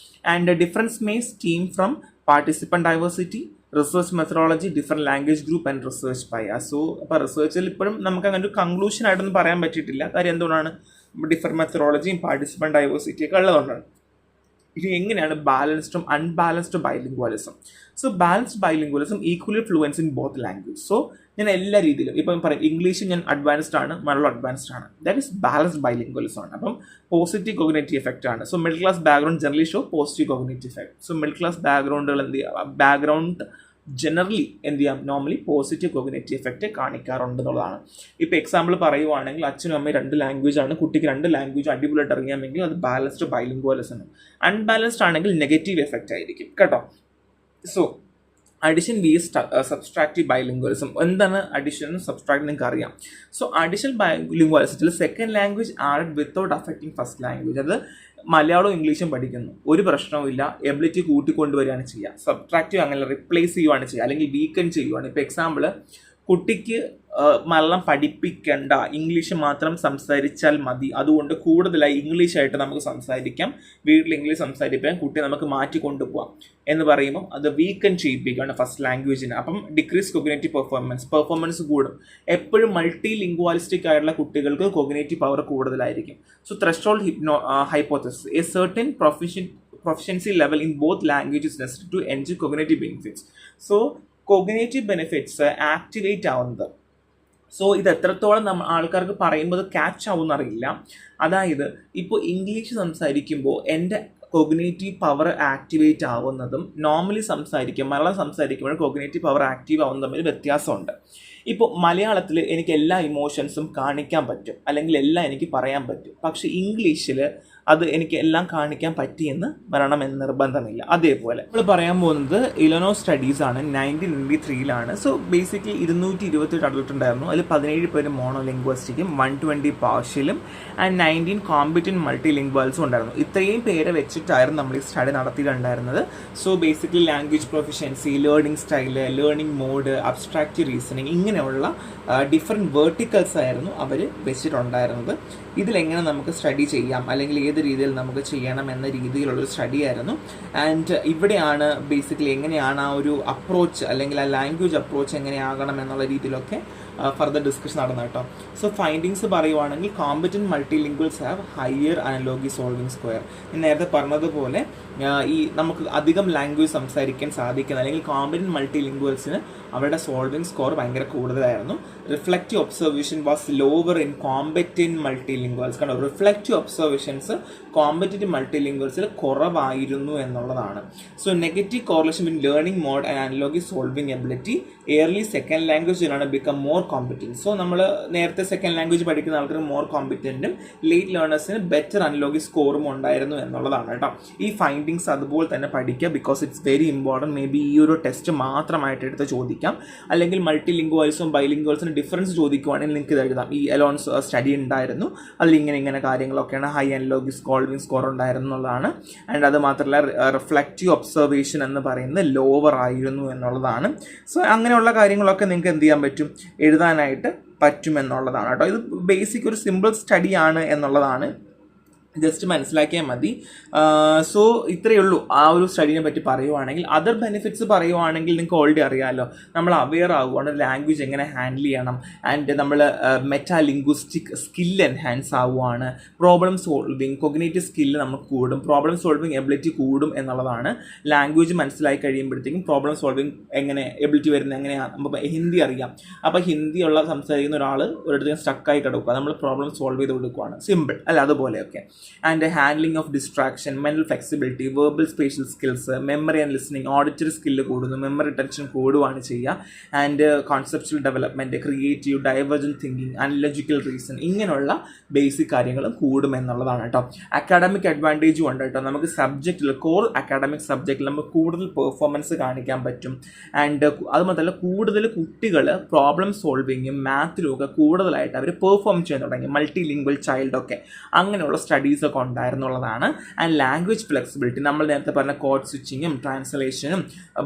And difference may steam from participant diversity, research methodology, different language group and research bias. So അപ്പോൾ റിസർച്ചിൽ ഇപ്പോഴും നമുക്ക് അങ്ങനെ ഒരു കൺക്ലൂഷൻ ആയിട്ടൊന്നും പറയാൻ പറ്റിയിട്ടില്ല. കാര്യം എന്തുകൊണ്ടാണ്, ഡിഫറെൻറ്റ് മെത്തഡോളജിയും പാർട്ടിസിപ്പൻറ്റ് ഡൈവേഴ്സിറ്റിയൊക്കെ ഉള്ളതുകൊണ്ടാണ്. ഇനി എങ്ങനെയാണ് ബാലൻസ്ഡും unbalanced bilingualism? So balanced bilingualism equally fluence in both language. So ഞാൻ എല്ലാ രീതിയിലും ഇപ്പം പറയും, ഇംഗ്ലീഷ് ഞാൻ അഡ്വാൻസ്ഡ് ആണ്, മലയാളം അഡ്വാൻസ്ഡ് ആണ്, ദാറ്റ് ഈസ് ബാലൻസ്ഡ് ബൈലിംഗ്വലിസം ആണ്. അപ്പം പോസിറ്റീവ് കോഗ്നിറ്റീവ് എഫക്റ്റ് ആണ്. So middle class background generally show positive cognitive effect. So middle class ബാക്ക്ഗ്രൗണ്ടുകൾ എന്ത് ചെയ്യുക, ബാക്ക്ഗ്രൗണ്ട് ജനറലി എന്ത് ചെയ്യാം, നോർമലി പോസിറ്റീവ് കോഗ്നിറ്റീവ് എഫക്റ്റ് കാണിക്കാറുണ്ട് എന്നുള്ളതാണ്. ഇപ്പോൾ എക്സാമ്പിൾ പറയുവാണെങ്കിൽ അച്ഛനും അമ്മയും 2 ലാംഗ്വേജ് ആണ്, കുട്ടിക്ക് 2 ലാംഗ്വേജ് അടിപൊളിയായിട്ട് അറിയാമെങ്കിൽ അത് ബാലൻസ്ഡ് ബൈലിംഗ്വാലിസം. അൺബാലൻസ്ഡ് ആണെങ്കിൽ നെഗറ്റീവ് എഫക്റ്റ് ആയിരിക്കും കേട്ടോ. So addition VS subtractive bilingualism. എന്താണ് അഡിഷൻ സബ്സ്ട്രാക്ട് നിങ്ങൾക്ക് അറിയാം. സോ അഡിഷണൽ ബൈലിംഗ്വലിസത്തിൽ second language added without affecting first language. അത് മലയാളവും ഇംഗ്ലീഷും പഠിക്കുന്നു, ഒരു പ്രശ്നവുമില്ല, എബിലിറ്റി കൂട്ടിക്കൊണ്ടുവരികയാണ് ചെയ്യുക. സബ്ട്രാക്റ്റീവ് അങ്ങനെ റിപ്ലേസ് ചെയ്യുകയാണ് ചെയ്യുക, അല്ലെങ്കിൽ വീക്കൻ ചെയ്യുകയാണ്. ഇപ്പോൾ എക്സാമ്പിൾ, കുട്ടിക്ക് മലയാളം പഠിപ്പിക്കേണ്ട, ഇംഗ്ലീഷ് മാത്രം സംസാരിച്ചാൽ മതി, അതുകൊണ്ട് കൂടുതലായി ഇംഗ്ലീഷായിട്ട് നമുക്ക് സംസാരിക്കാം, വീട്ടിൽ ഇംഗ്ലീഷ് സംസാരിക്കാൻ കുട്ടിയെ നമുക്ക് മാറ്റി കൊണ്ടുപോകാം എന്ന് പറയുമ്പോൾ അത് വീക്കൻ ചെയ്യിപ്പിക്കുകയാണ് ഫസ്റ്റ് ലാംഗ്വേജിന്. അപ്പം ഡിക്രീസ് കൊഗ്നേറ്റീവ് പെർഫോമൻസ് കൂടും. എപ്പോഴും മൾട്ടി ലിംഗ്വാലിസ്റ്റിക് ആയിട്ടുള്ള കുട്ടികൾക്ക് കൊഗ്നേറ്റീവ് പവർ കൂടുതലായിരിക്കും. So threshold hypothesis, A certain proficiency level in both languages is necessary to enjoy cognitive benefits. So cognitive benefits activate ആവുന്നത്. സോ ഇത് എത്രത്തോളം ആൾക്കാർക്ക് പറയുമ്പോൾ ക്യാച്ച് ആവുമെന്ന് അറിയില്ല. അതായത് ഇപ്പോൾ ഇംഗ്ലീഷ് സംസാരിക്കുമ്പോൾ എൻ്റെ കൊഗ്നേറ്റീവ് പവർ ആക്ടിവേറ്റ് ആവുന്നതും നോർമലി മലയാളം സംസാരിക്കുമ്പോൾ കൊഗ്നേറ്റീവ് പവർ ആക്റ്റീവ് ആവുന്ന തമ്മിൽ വ്യത്യാസമുണ്ട്. ഇപ്പോൾ മലയാളത്തിൽ എനിക്ക് എല്ലാ ഇമോഷൻസും കാണിക്കാൻ പറ്റും, അല്ലെങ്കിൽ എല്ലാം എനിക്ക് പറയാൻ പറ്റും. പക്ഷേ ഇംഗ്ലീഷിൽ അത് എനിക്ക് എല്ലാം കാണിക്കാൻ പറ്റിയെന്ന് വരണമെന്ന് നിർബന്ധമില്ല. അതേപോലെ നമ്മൾ പറയാൻ പോകുന്നത് ഇലനോ സ്റ്റഡീസ് ആണ്, 1993 സോ ബേസിക്കലി 228 അഡൽട്ട് ഉണ്ടായിരുന്നു. അതിൽ 17 പേര് മോണോ ലിംഗ്വിസ്റ്റിക്കും 120 പാർഷ്യലും ആൻഡ് 19 കോമ്പിറ്റന്റ് മൾട്ടി ലിംഗ്വാൽസും ഉണ്ടായിരുന്നു. ഇത്രയും പേരെ വെച്ചിട്ടായിരുന്നു നമ്മൾ ഈ സ്റ്റഡി നടത്തിയിട്ടുണ്ടായിരുന്നത്. So basically language proficiency, learning style, learning mode, abstract reasoning, ഇങ്ങനെ അങ്ങനെയുള്ള ഡിഫറെൻറ്റ് വേർട്ടിക്കൽസ് ആയിരുന്നു അവർ വെച്ചിട്ടുണ്ടായിരുന്നത്. ഇതിലെങ്ങനെ നമുക്ക് സ്റ്റഡി ചെയ്യാം അല്ലെങ്കിൽ ഏത് രീതിയിൽ നമുക്ക് ചെയ്യണം എന്ന രീതിയിലുള്ളൊരു സ്റ്റഡി ആയിരുന്നു. ആൻഡ് ഇവിടെയാണ് ബേസിക്കലി എങ്ങനെയാണ് ആ ഒരു അപ്രോച്ച് അല്ലെങ്കിൽ ആ ലാംഗ്വേജ് അപ്രോച്ച് എങ്ങനെയാകണം എന്നുള്ള രീതിയിലൊക്കെ ഫർദർ ഡിസ്കഷൻ നടന്നു കേട്ടോ. സോ ഫൈൻഡിങ്സ് പറയുവാണെങ്കിൽ competent multilinguals have higher analogy solving score. ഞാൻ നേരത്തെ പറഞ്ഞതുപോലെ ഈ നമുക്ക് അധികം ലാംഗ്വേജ് സംസാരിക്കാൻ സാധിക്കുന്ന അല്ലെങ്കിൽ കോമ്പറ്റൻറ്റ് മൾട്ടിലിംഗ്വൽസിന് അവരുടെ സോൾവിങ് സ്കോർ ഭയങ്കര കൂടുതലായിരുന്നു. Reflective observation was lower in competent multilinguals. കാരണം റിഫ്ലക്റ്റീവ് ഒബ്സർവേഷൻസ് കോമ്പറ്റൻറ്റ് മൾട്ടിലിംഗ്വൽസിൽ കുറവായിരുന്നു എന്നുള്ളതാണ്. So negative correlation win learning mode and analogy solving ability early second ലാംഗ്വേജിലാണ് ബിക്കം മോർ കോമ്പറ്റൻറ്റ്. സോ നമ്മൾ നേരത്തെ സെക്കൻഡ് ലാംഗ്വേജ് പഠിക്കുന്ന ആൾക്കാർ മോർ കോമ്പറ്റൻറ്റും ലേറ്റ് ലേണേഴ്സിന് ബെറ്റർ അനലോഗി സ്കോറും ഉണ്ടായിരുന്നു എന്നുള്ളതാണ് കേട്ടോ. ഈ ഫൈൻഡിങ്സ് അതുപോലെ തന്നെ പഠിക്കുക, because it's very important. May be ഈ ഒരു ടെസ്റ്റ് മാത്രമായിട്ട് എടുത്ത് ചോദിക്കാം, അല്ലെങ്കിൽ മൾട്ടി ലിംഗ്വൽസും ബൈലിംഗ്വൽസിന് ഡിഫറൻസ് ചോദിക്കുവാണെങ്കിൽ നിങ്ങൾക്ക് ഇത് എഴുതാം. ഈ എലോൺസ് സ്റ്റഡി ഉണ്ടായിരുന്നു, അതിൽ ഇങ്ങനെ കാര്യങ്ങളൊക്കെയാണ്. ഹൈ അനലോഗി സോൾവിങ് സ്കോർ ഉണ്ടായിരുന്നു എന്നുള്ളതാണ്. ആൻഡ് അത് മാത്രമല്ല റിഫ്ലക്റ്റീവ് ഒബ്സർവേഷൻ എന്ന് പറയുന്നത് ലോവർ ആയിരുന്നു എന്നുള്ളതാണ്. സോ അങ്ങനെയുള്ള കാര്യങ്ങളൊക്കെ നിങ്ങൾക്ക് എന്ത് ചെയ്യാൻ പറ്റും, എഴുതാനായിട്ട് പറ്റുമെന്നുള്ളതാണ് കേട്ടോ. ഇത് ബേസിക് ഒരു സിമ്പിൾ സ്റ്റഡിയാണ് എന്നുള്ളതാണ്, ജസ്റ്റ് മനസ്സിലാക്കിയാൽ മതി. സോ ഇത്രയേ ഉള്ളൂ ആ ഒരു സ്റ്റഡീനെ പറ്റി പറയുവാണെങ്കിൽ. അതർ ബെനിഫിറ്റ്സ് പറയുവാണെങ്കിൽ നിങ്ങൾക്ക് ഓൾറെഡി അറിയാമല്ലോ, നമ്മൾ അവെയർ ആവുകയാണ് ലാംഗ്വേജ് എങ്ങനെ ഹാൻഡിൽ ചെയ്യണം. ആൻഡ് നമ്മൾ മെറ്റാ ലിംഗ്വിസ്റ്റിക് സ്കിൽ എൻഹാൻസ് ആവുകയാണ്. പ്രോബ്ലം സോൾവിങ് കൊഗ്നേറ്റീവ് സ്കില്ല് നമുക്ക് കൂടും, പ്രോബ്ലം സോൾവിങ് എബിലിറ്റി കൂടും എന്നുള്ളതാണ്. ലാംഗ്വേജ് മനസ്സിലായി കഴിയുമ്പോഴത്തേക്കും പ്രോബ്ലം സോൾവിങ് എങ്ങനെ എബിലിറ്റി വരുന്നത് എങ്ങനെയാണ്. നമുക്ക് ഹിന്ദി അറിയാം, അപ്പോൾ ഹിന്ദിയുള്ള സംസാരിക്കുന്ന ഒരാൾ ഒരിടത്തേക്കും സ്റ്റക്കായി കിടക്കുക, നമ്മൾ പ്രോബ്ലം സോൾവ് ചെയ്ത് കൊടുക്കുകയാണ്, സിമ്പിൾ അല്ല. അതുപോലെയൊക്കെ and handling of distraction, mental flexibility, verbal spatial skills, memory and listening, auditory skill കൂടുന്നു, മെമ്മറി ടെൻഷൻ കൂടുകയാണ് ചെയ്യുക. And conceptual development, creative, divergent thinking, analogical reason, ഇങ്ങനെയുള്ള ബേസിക് കാര്യങ്ങളും കൂടുമെന്നുള്ളതാണ് കേട്ടോ. അക്കാഡമിക് അഡ്വാൻറ്റേജും ഉണ്ട് കേട്ടോ. നമുക്ക് സബ്ജക്റ്റിൽ കോർ അക്കാഡമിക് സബ്ജക്റ്റിൽ നമുക്ക് കൂടുതൽ പെർഫോമൻസ് കാണിക്കാൻ പറ്റും. ആൻഡ് അതുമാത്രമല്ല കൂടുതൽ കുട്ടികൾ പ്രോബ്ലം സോൾവിങ്ങും മാത്തിലും ഒക്കെ കൂടുതലായിട്ട് അവർ പെർഫോം ചെയ്യാൻ തുടങ്ങി. മൾട്ടി ലിംഗ്വൽ ചൈൽഡൊക്കെ അങ്ങനെയുള്ള സ്റ്റഡീസ് ഒക്കെ ഉണ്ടായിരുന്നുള്ളതാണ്. ആൻഡ് ലാംഗ്വേജ് ഫ്ലെക്സിബിലിറ്റി, നമ്മൾ നേരത്തെ പറഞ്ഞ കോഡ് സ്വിച്ചിങ്ങും ട്രാൻസ്ലേഷനും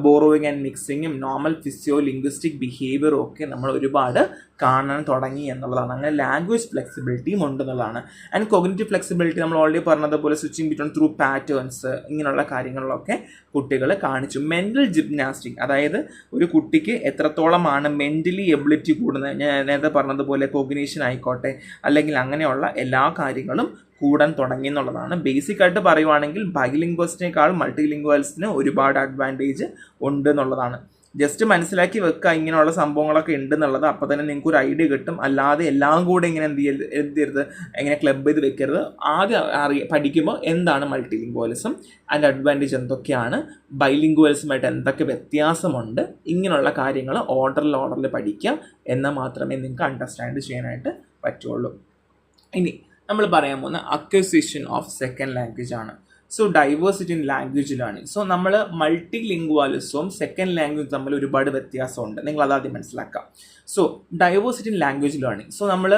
ബോറോയിങ് ആൻഡ് മിക്സിങ്ങും നോർമൽ ഫിസിയോ ലിംഗ്വിസ്റ്റിക് ബിഹേവിയറും ഒക്കെ നമ്മൾ ഒരുപാട് കാണാൻ തുടങ്ങി എന്നുള്ളതാണ്. അങ്ങനെ ലാംഗ്വേജ് ഫ്ലെക്സിബിലിറ്റിയും ഉണ്ടെന്നുള്ളതാണ്. ആൻഡ് കോഗ്നിറ്റീവ് ഫ്ലെക്സിബിലിറ്റി നമ്മൾ ഓൾറെഡി പറഞ്ഞതുപോലെ സ്വിച്ചിങ് ബിറ്റ്വീൻ ത്രൂ പാറ്റേൺസ്, ഇങ്ങനെയുള്ള കാര്യങ്ങളിലൊക്കെ കുട്ടികൾ കാണിച്ചു. മെൻ്റൽ ജിംനാസ്റ്റിക്, അതായത് ഒരു കുട്ടിക്ക് എത്രത്തോളമാണ് മെൻ്റലി എബിലിറ്റി കൂടുന്നത്, ഞാൻ നേരത്തെ പറഞ്ഞതുപോലെ കോഗ്നിഷൻ ആയിക്കോട്ടെ അല്ലെങ്കിൽ അങ്ങനെയുള്ള എല്ലാ കാര്യങ്ങളും കൂടാൻ തുടങ്ങി എന്നുള്ളതാണ്. ബേസിക്കായിട്ട് പറയുവാണെങ്കിൽ ബൈലിംഗ്വൽസിനേക്കാൾ മൾട്ടി ലിംഗ്വൽസിന് ഒരുപാട് അഡ്വാൻറ്റേജ് ഉണ്ട് എന്നുള്ളതാണ്. ജസ്റ്റ് മനസ്സിലാക്കി വെക്കുക ഇങ്ങനെയുള്ള സംഭവങ്ങളൊക്കെ ഉണ്ടെന്നുള്ളത്. അപ്പോൾ തന്നെ നിങ്ങൾക്ക് ഒരു ഐഡിയ കിട്ടും. അല്ലാതെ എല്ലാം കൂടെ ഇങ്ങനെ എന്ത് ചെയ്യരുത്, എങ്ങനെ ക്ലബ് ചെയ്ത് വെക്കരുത്. ആദ്യം പഠിക്കുമ്പോൾ എന്താണ് മൾട്ടി ലിംഗ്വലിസം, അതിൻ്റെ അഡ്വാൻറ്റേജ് എന്തൊക്കെയാണ്, ബൈലിംഗ്വൽസുമായിട്ട് എന്തൊക്കെ വ്യത്യാസമുണ്ട്, ഇങ്ങനെയുള്ള കാര്യങ്ങൾ ഓർഡറിൽ പഠിക്കുക എന്നാൽ മാത്രമേ നിങ്ങൾക്ക് അണ്ടർസ്റ്റാൻഡ് ചെയ്യാനായിട്ട് പറ്റുള്ളൂ. ഇനി നമ്മൾ പറയാൻ പോകുന്ന അക്വസിഷൻ ഓഫ് സെക്കൻഡ് ലാംഗ്വേജ് ആണ്. So diversity in language learning. So നമ്മൾ മൾട്ടി ലിംഗ്വാലിസവും സെക്കൻഡ് ലാംഗ്വേജ് തമ്മിൽ ഒരുപാട് വ്യത്യാസമുണ്ട്, നിങ്ങൾ അതാദ്യം മനസ്സിലാക്കാം. So diversity in language learning. So നമ്മൾ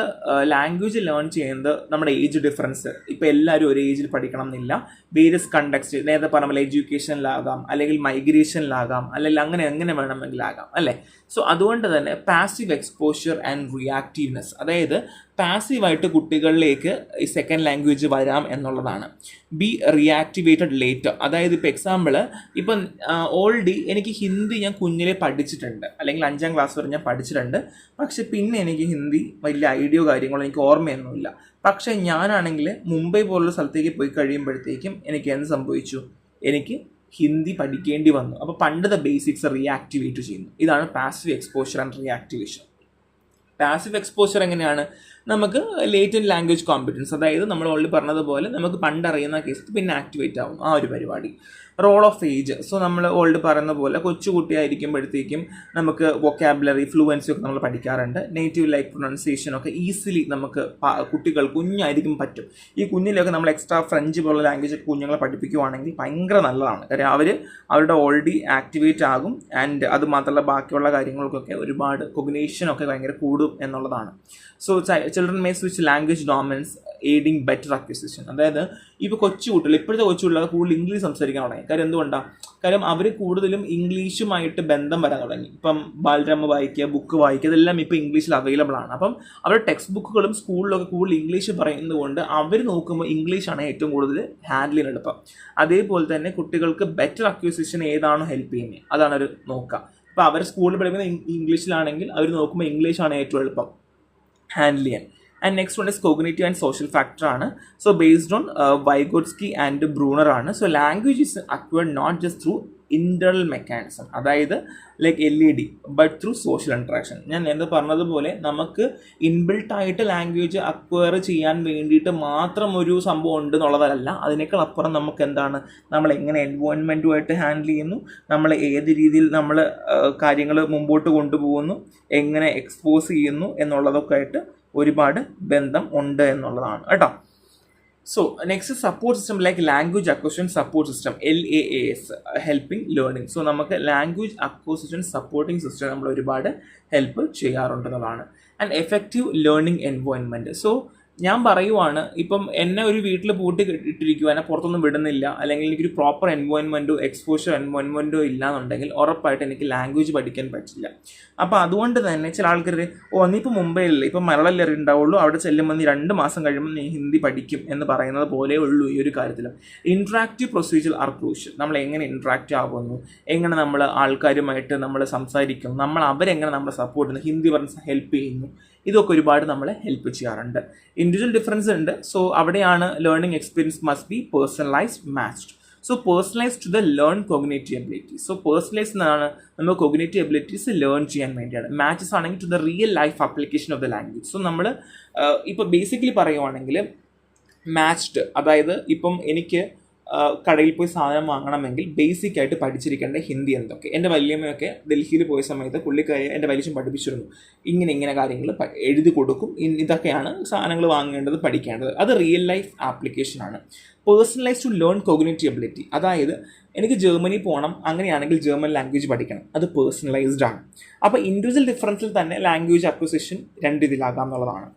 ലാംഗ്വേജ് ലേൺ ചെയ്യുന്നത് നമ്മുടെ ഏജ് ഡിഫറൻസ്, ഇപ്പോൾ എല്ലാവരും ഒരു ഏജിൽ പഠിക്കണം എന്നില്ല. വേരിയസ് കണ്ടക്സ്റ്റ്, നേരത്തെ പറഞ്ഞ പോലെ എഡ്യൂക്കേഷനിലാകാം അല്ലെങ്കിൽ മൈഗ്രേഷനിലാകാം അല്ലെങ്കിൽ എങ്ങനെ വേണമെങ്കിലാകാം അല്ലേ. സോ അതുകൊണ്ട് തന്നെ പാസീവ് എക്സ്പോഷ്യർ ആൻഡ് റിയാക്റ്റീവ്നെസ്, അതായത് പാസീവായിട്ട് കുട്ടികളിലേക്ക് ഈ സെക്കൻഡ് ലാംഗ്വേജ് വരാം എന്നുള്ളതാണ്. ബി റിയാക്ടിവേറ്റഡ് ലേറ്റർ, അതായത് ഇപ്പോൾ എക്സാമ്പിൾ ഇപ്പം ഓൾറെഡി എനിക്ക് ഹിന്ദി ഞാൻ കുഞ്ഞിലെ പഠിച്ചിട്ടുണ്ട് അല്ലെങ്കിൽ 5ാം ക്ലാസ് വരെ ഞാൻ പഠിച്ചിട്ടുണ്ട്. പക്ഷെ പിന്നെ എനിക്ക് ഹിന്ദി വലിയ ഐഡിയോ കാര്യങ്ങളോ എനിക്ക് ഓർമ്മയൊന്നുമില്ല. പക്ഷേ ഞാനാണെങ്കിൽ മുംബൈ പോലുള്ള സ്ഥലത്തേക്ക് പോയി കഴിയുമ്പോഴത്തേക്കും എനിക്ക് എന്ത് സംഭവിച്ചു, എനിക്ക് ഹിന്ദി പഠിക്കേണ്ടി വന്നു. അപ്പോൾ പണ്ടത്തെ ബേസിക്സ് റിയാക്ടിവേറ്റ് ചെയ്യുന്നു. ഇതാണ് passive exposure and reactivation. Passive exposure എങ്ങനെയാണ്, നമുക്ക് ലേറ്റൻറ്റ് ലാംഗ്വേജ് കോമ്പറ്റൻസ്, അതായത് നമ്മൾ ഓൾറെഡി പറഞ്ഞതുപോലെ നമുക്ക് പണ്ടറിയുന്ന കേസ് പിന്നെ ആക്ടിവേറ്റ് ആവും ആ ഒരു പരിപാടി. റോൾ ഓഫ് ഏജ്, സോ നമ്മൾ ഓൾറെഡി പറയുന്ന പോലെ കൊച്ചുകുട്ടിയായിരിക്കുമ്പോഴത്തേക്കും നമുക്ക് വൊക്കാബുലറി ഫ്ലുവൻസി ഒക്കെ നമ്മൾ പഠിക്കാറുണ്ട്. നേറ്റീവ് ലൈക്ക് പ്രൊനൗൺസിയേഷൻ ഒക്കെ ഈസിലി നമുക്ക് കുട്ടികൾ കുഞ്ഞായിരിക്കും പറ്റും. ഈ കുഞ്ഞിലൊക്കെ നമ്മൾ എക്സ്ട്രാ ഫ്രഞ്ച് പോലുള്ള ലാംഗ്വേജ് കുഞ്ഞുങ്ങളെ പഠിപ്പിക്കുവാണെങ്കിൽ ഭയങ്കര നല്ലതാണ്. കാര്യം അവരുടെ ഓൾറെഡി ആക്ടിവേറ്റ് ആകും. ആൻഡ് അത് മാത്രമല്ല ബാക്കിയുള്ള കാര്യങ്ങൾക്കൊക്കെ ഒരുപാട് കൊഗ്നേഷനൊക്കെ ഭയങ്കര കൂടും എന്നുള്ളതാണ്. So children may switch language dominance aiding better acquisition, അതായത് ഇപ്പോൾ കൊച്ചുകുട്ടികൾ ഇപ്പോഴത്തെ കൊച്ചുകുട്ടികൾ കൂടുതൽ ഇംഗ്ലീഷ് സംസാരിക്കാൻ തുടങ്ങി. കാര്യം എന്തുകൊണ്ടാണ്, കാര്യം അവർ കൂടുതലും ഇംഗ്ലീഷുമായിട്ട് ബന്ധം വരാൻ തുടങ്ങി. ഇപ്പം ബാലരമ വായിക്കുക, ബുക്ക് വായിക്കുക, ഇതെല്ലാം ഇപ്പോൾ ഇംഗ്ലീഷിൽ അവൈലബിൾ ആണ്. അപ്പം അവരുടെ ടെക്സ്റ്റ് ബുക്കുകളും സ്കൂളിലൊക്കെ കൂടുതൽ ഇംഗ്ലീഷ് പറയുന്നതുകൊണ്ട് അവർ നോക്കുമ്പോൾ ഇംഗ്ലീഷാണ് ഏറ്റവും കൂടുതൽ ഹാൻഡിൽ ചെയ്യാൻ എളുപ്പം. അതേപോലെ തന്നെ കുട്ടികൾക്ക് ബെറ്റർ അക്വിസിഷൻ ഏതാണോ ഹെൽപ്പ് ചെയ്യുന്നത് അതാണ് അവർ നോക്കുക. ഇപ്പോൾ അവർ സ്കൂളിൽ പഠിക്കുന്ന ഇംഗ്ലീഷിലാണെങ്കിൽ അവർ നോക്കുമ്പോൾ ഇംഗ്ലീഷാണ് ഏറ്റവും എളുപ്പം ഹാൻഡിൽ ചെയ്യാൻ. And next one is cognitive and social factor ആണ്. So based on Vygotsky and Bruner ആണ്. So language is acquired not just through internal mechanism, അതായത് like LED, but through social interaction. ഞാൻ നേരത്തെ പറഞ്ഞതുപോലെ നമുക്ക് ഇൻബിൽട്ടായിട്ട് ലാംഗ്വേജ് അക്വയർ ചെയ്യാൻ വേണ്ടിയിട്ട് മാത്രം ഒരു സംഭവം ഉണ്ട് എന്നുള്ളതല്ല. അതിനേക്കാൾ അപ്പുറം നമുക്ക് എന്താണ്, നമ്മൾ എങ്ങനെ എൻവയോൺമെൻറ്റുമായിട്ട് ഹാൻഡിൽ ചെയ്യുന്നു, നമ്മൾ ഏത് രീതിയിൽ നമ്മൾ കാര്യങ്ങൾ മുമ്പോട്ട് കൊണ്ടുപോകുന്നു, എങ്ങനെ എക്സ്പോസ് ചെയ്യുന്നു എന്നുള്ളതൊക്കെ ആയിട്ട് ഒരുപാട് ബന്ധം ഉണ്ട് എന്നുള്ളതാണ് കേട്ടോ. So next support system like language acquisition support system LAAS, helping learning. So നമുക്ക് ലാംഗ്വേജ് അക്വസിഷൻ സപ്പോർട്ടിംഗ് സിസ്റ്റം നമ്മൾ ഒരുപാട് ഹെൽപ്പ് ചെയ്യാറുണ്ടെന്നുള്ളതാണ്. And effective learning environment. So ഞാൻ പറയുവാണ്, ഇപ്പം എന്നെ ഒരു വീട്ടിൽ പൂട്ടി ഇട്ടിരിക്കുക, എന്നെ പുറത്തൊന്നും വിടുന്നില്ല, അല്ലെങ്കിൽ എനിക്കൊരു പ്രോപ്പർ എൻവയോൺമെൻറ്റോ എക്സ്പോഷർ എൻവയോൺമെൻറ്റോ ഇല്ലാന്നുണ്ടെങ്കിൽ ഉറപ്പായിട്ട് എനിക്ക് ലാംഗ്വേജ് പഠിക്കാൻ പറ്റില്ല. അപ്പോൾ അതുകൊണ്ട് തന്നെ ചില ആൾക്കാർ നീ ഇപ്പോൾ മുംബൈയിലല്ലേ, ഇപ്പം മലയാളമല്ലേ ഉണ്ടാവുള്ളൂ, അവിടെ ചെല്ലുമ്പോൾ നീ 2 മാസം കഴിയുമ്പോൾ നീ ഹിന്ദി പഠിക്കും എന്ന് പറയുന്നത് പോലെ ഉള്ളൂ ഈ ഒരു കാര്യത്തിൽ. Interactive procedure are crucial. നമ്മൾ എങ്ങനെ ഇൻട്രാക്റ്റ് ആകുന്നു, എങ്ങനെ നമ്മൾ ആൾക്കാരുമായിട്ട് നമ്മൾ സംസാരിക്കുന്നു, അവരെങ്ങനെ നമ്മളെ സപ്പോർട്ട് ചെയ്യുന്നു, ഹിന്ദി പറഞ്ഞ് ഹെൽപ്പ് ചെയ്യുന്നു, ഇതൊക്കെ ഒരുപാട് നമ്മളെ ഹെൽപ്പ് ചെയ്യാറുണ്ട്. ഇൻഡിവിജ്വൽ ഡിഫറൻസ് ഉണ്ട്. സോ അവിടെയാണ് learning experience must be personalised matched. So personalise to the learn cognitive ability. So personalise എന്നാണ് നമ്മൾ കോഗ്നേറ്റീവ് എബിലിറ്റീസ് ലേൺ ചെയ്യാൻ വേണ്ടിയാണ്. മാച്ചസ് ആണെങ്കിൽ to the real life application of the language. So നമ്മൾ ഇപ്പോൾ basically പറയുവാണെങ്കിൽ മാച്ച്ഡ്, അതായത് ഇപ്പം എനിക്ക് കടയിൽ പോയി സാധനം വാങ്ങണമെങ്കിൽ ബേസിക് ആയിട്ട് പഠിച്ചിരിക്കേണ്ട ഹിന്ദി എന്തൊക്കെ. എൻ്റെ വല്യമ്മയൊക്കെ ഡൽഹിയിൽ പോയ സമയത്ത് പുള്ളിക്കാരി എൻ്റെ വലിച്ചും പഠിപ്പിച്ചിരുന്നു, ഇങ്ങനെ കാര്യങ്ങൾ എഴുതി കൊടുക്കും, ഇതൊക്കെയാണ് സാധനങ്ങൾ വാങ്ങേണ്ടത്, പഠിക്കേണ്ടത്. അത് റിയൽ ലൈഫ് ആപ്ലിക്കേഷനാണ്. Personalise to learn cognitive ability, അതായത് എനിക്ക് ജർമ്മനി പോകണം, അങ്ങനെയാണെങ്കിൽ ജർമ്മൻ ലാംഗ്വേജ് പഠിക്കണം, അത് പേഴ്സണലൈസ്ഡ് ആണ്. അപ്പോൾ ഇൻഡിവിജ്വൽ ഡിഫറൻസിൽ തന്നെ ലാംഗ്വേജ് അക്വിസിഷൻ 2 ഇതിലാകാം എന്നുള്ളതാണ്.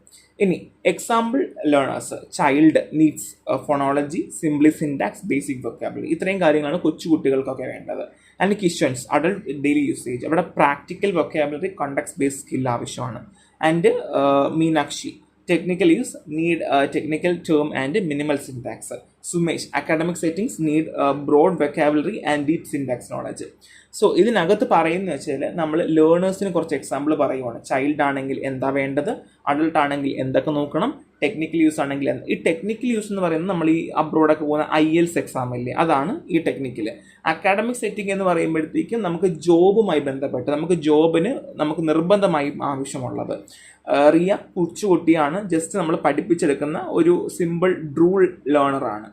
ഇനി example learners, child needs phonology, simply syntax, basic vocabulary, ഇത്രയും കാര്യങ്ങളാണ് കൊച്ചു കുട്ടികൾക്കൊക്കെ വേണ്ടത്. And questions, adult daily usage, അവിടെ practical vocabulary, context based skill ആവശ്യമാണ്. And Meenakshi, technical use need technical term and minimal syntax. Sumesh, academic settings need broad vocabulary and deep syntax knowledge. So ഇതിനകത്ത് പറയുന്നത് വെച്ചാൽ നമ്മൾ ലേണേഴ്സിന് കുറച്ച് എക്സാമ്പിൾ പറയുവാണ്. Child ആണെങ്കിൽ എന്താ വേണ്ടത്, അഡൾട്ട് ആണെങ്കിൽ എന്തൊക്കെ നോക്കണം, ടെക്നിക്കൽ യൂസ് ആണെങ്കിൽ ഈ ടെക്നിക്കൽ യൂസ് എന്ന് പറയുന്നത് നമ്മൾ ഈ അബ്രോഡൊക്കെ പോകുന്ന IELTS എക്സാം ഇല്ലേ, അതാണ് ഈ ടെക്നിക്കൽ. അക്കാഡമിക് സെറ്റിംഗ് എന്ന് പറയുമ്പോഴത്തേക്കും നമുക്ക് ജോബുമായി ബന്ധപ്പെട്ട് നമുക്ക് നിർബന്ധമായി ആവശ്യമുള്ളത്. റിയ കൊച്ചുകുട്ടിയാണ്, ജസ്റ്റ് നമ്മൾ പഠിപ്പിച്ചെടുക്കുന്ന ഒരു സിമ്പിൾ ഡ്രൂൾ ലേണറാണ്.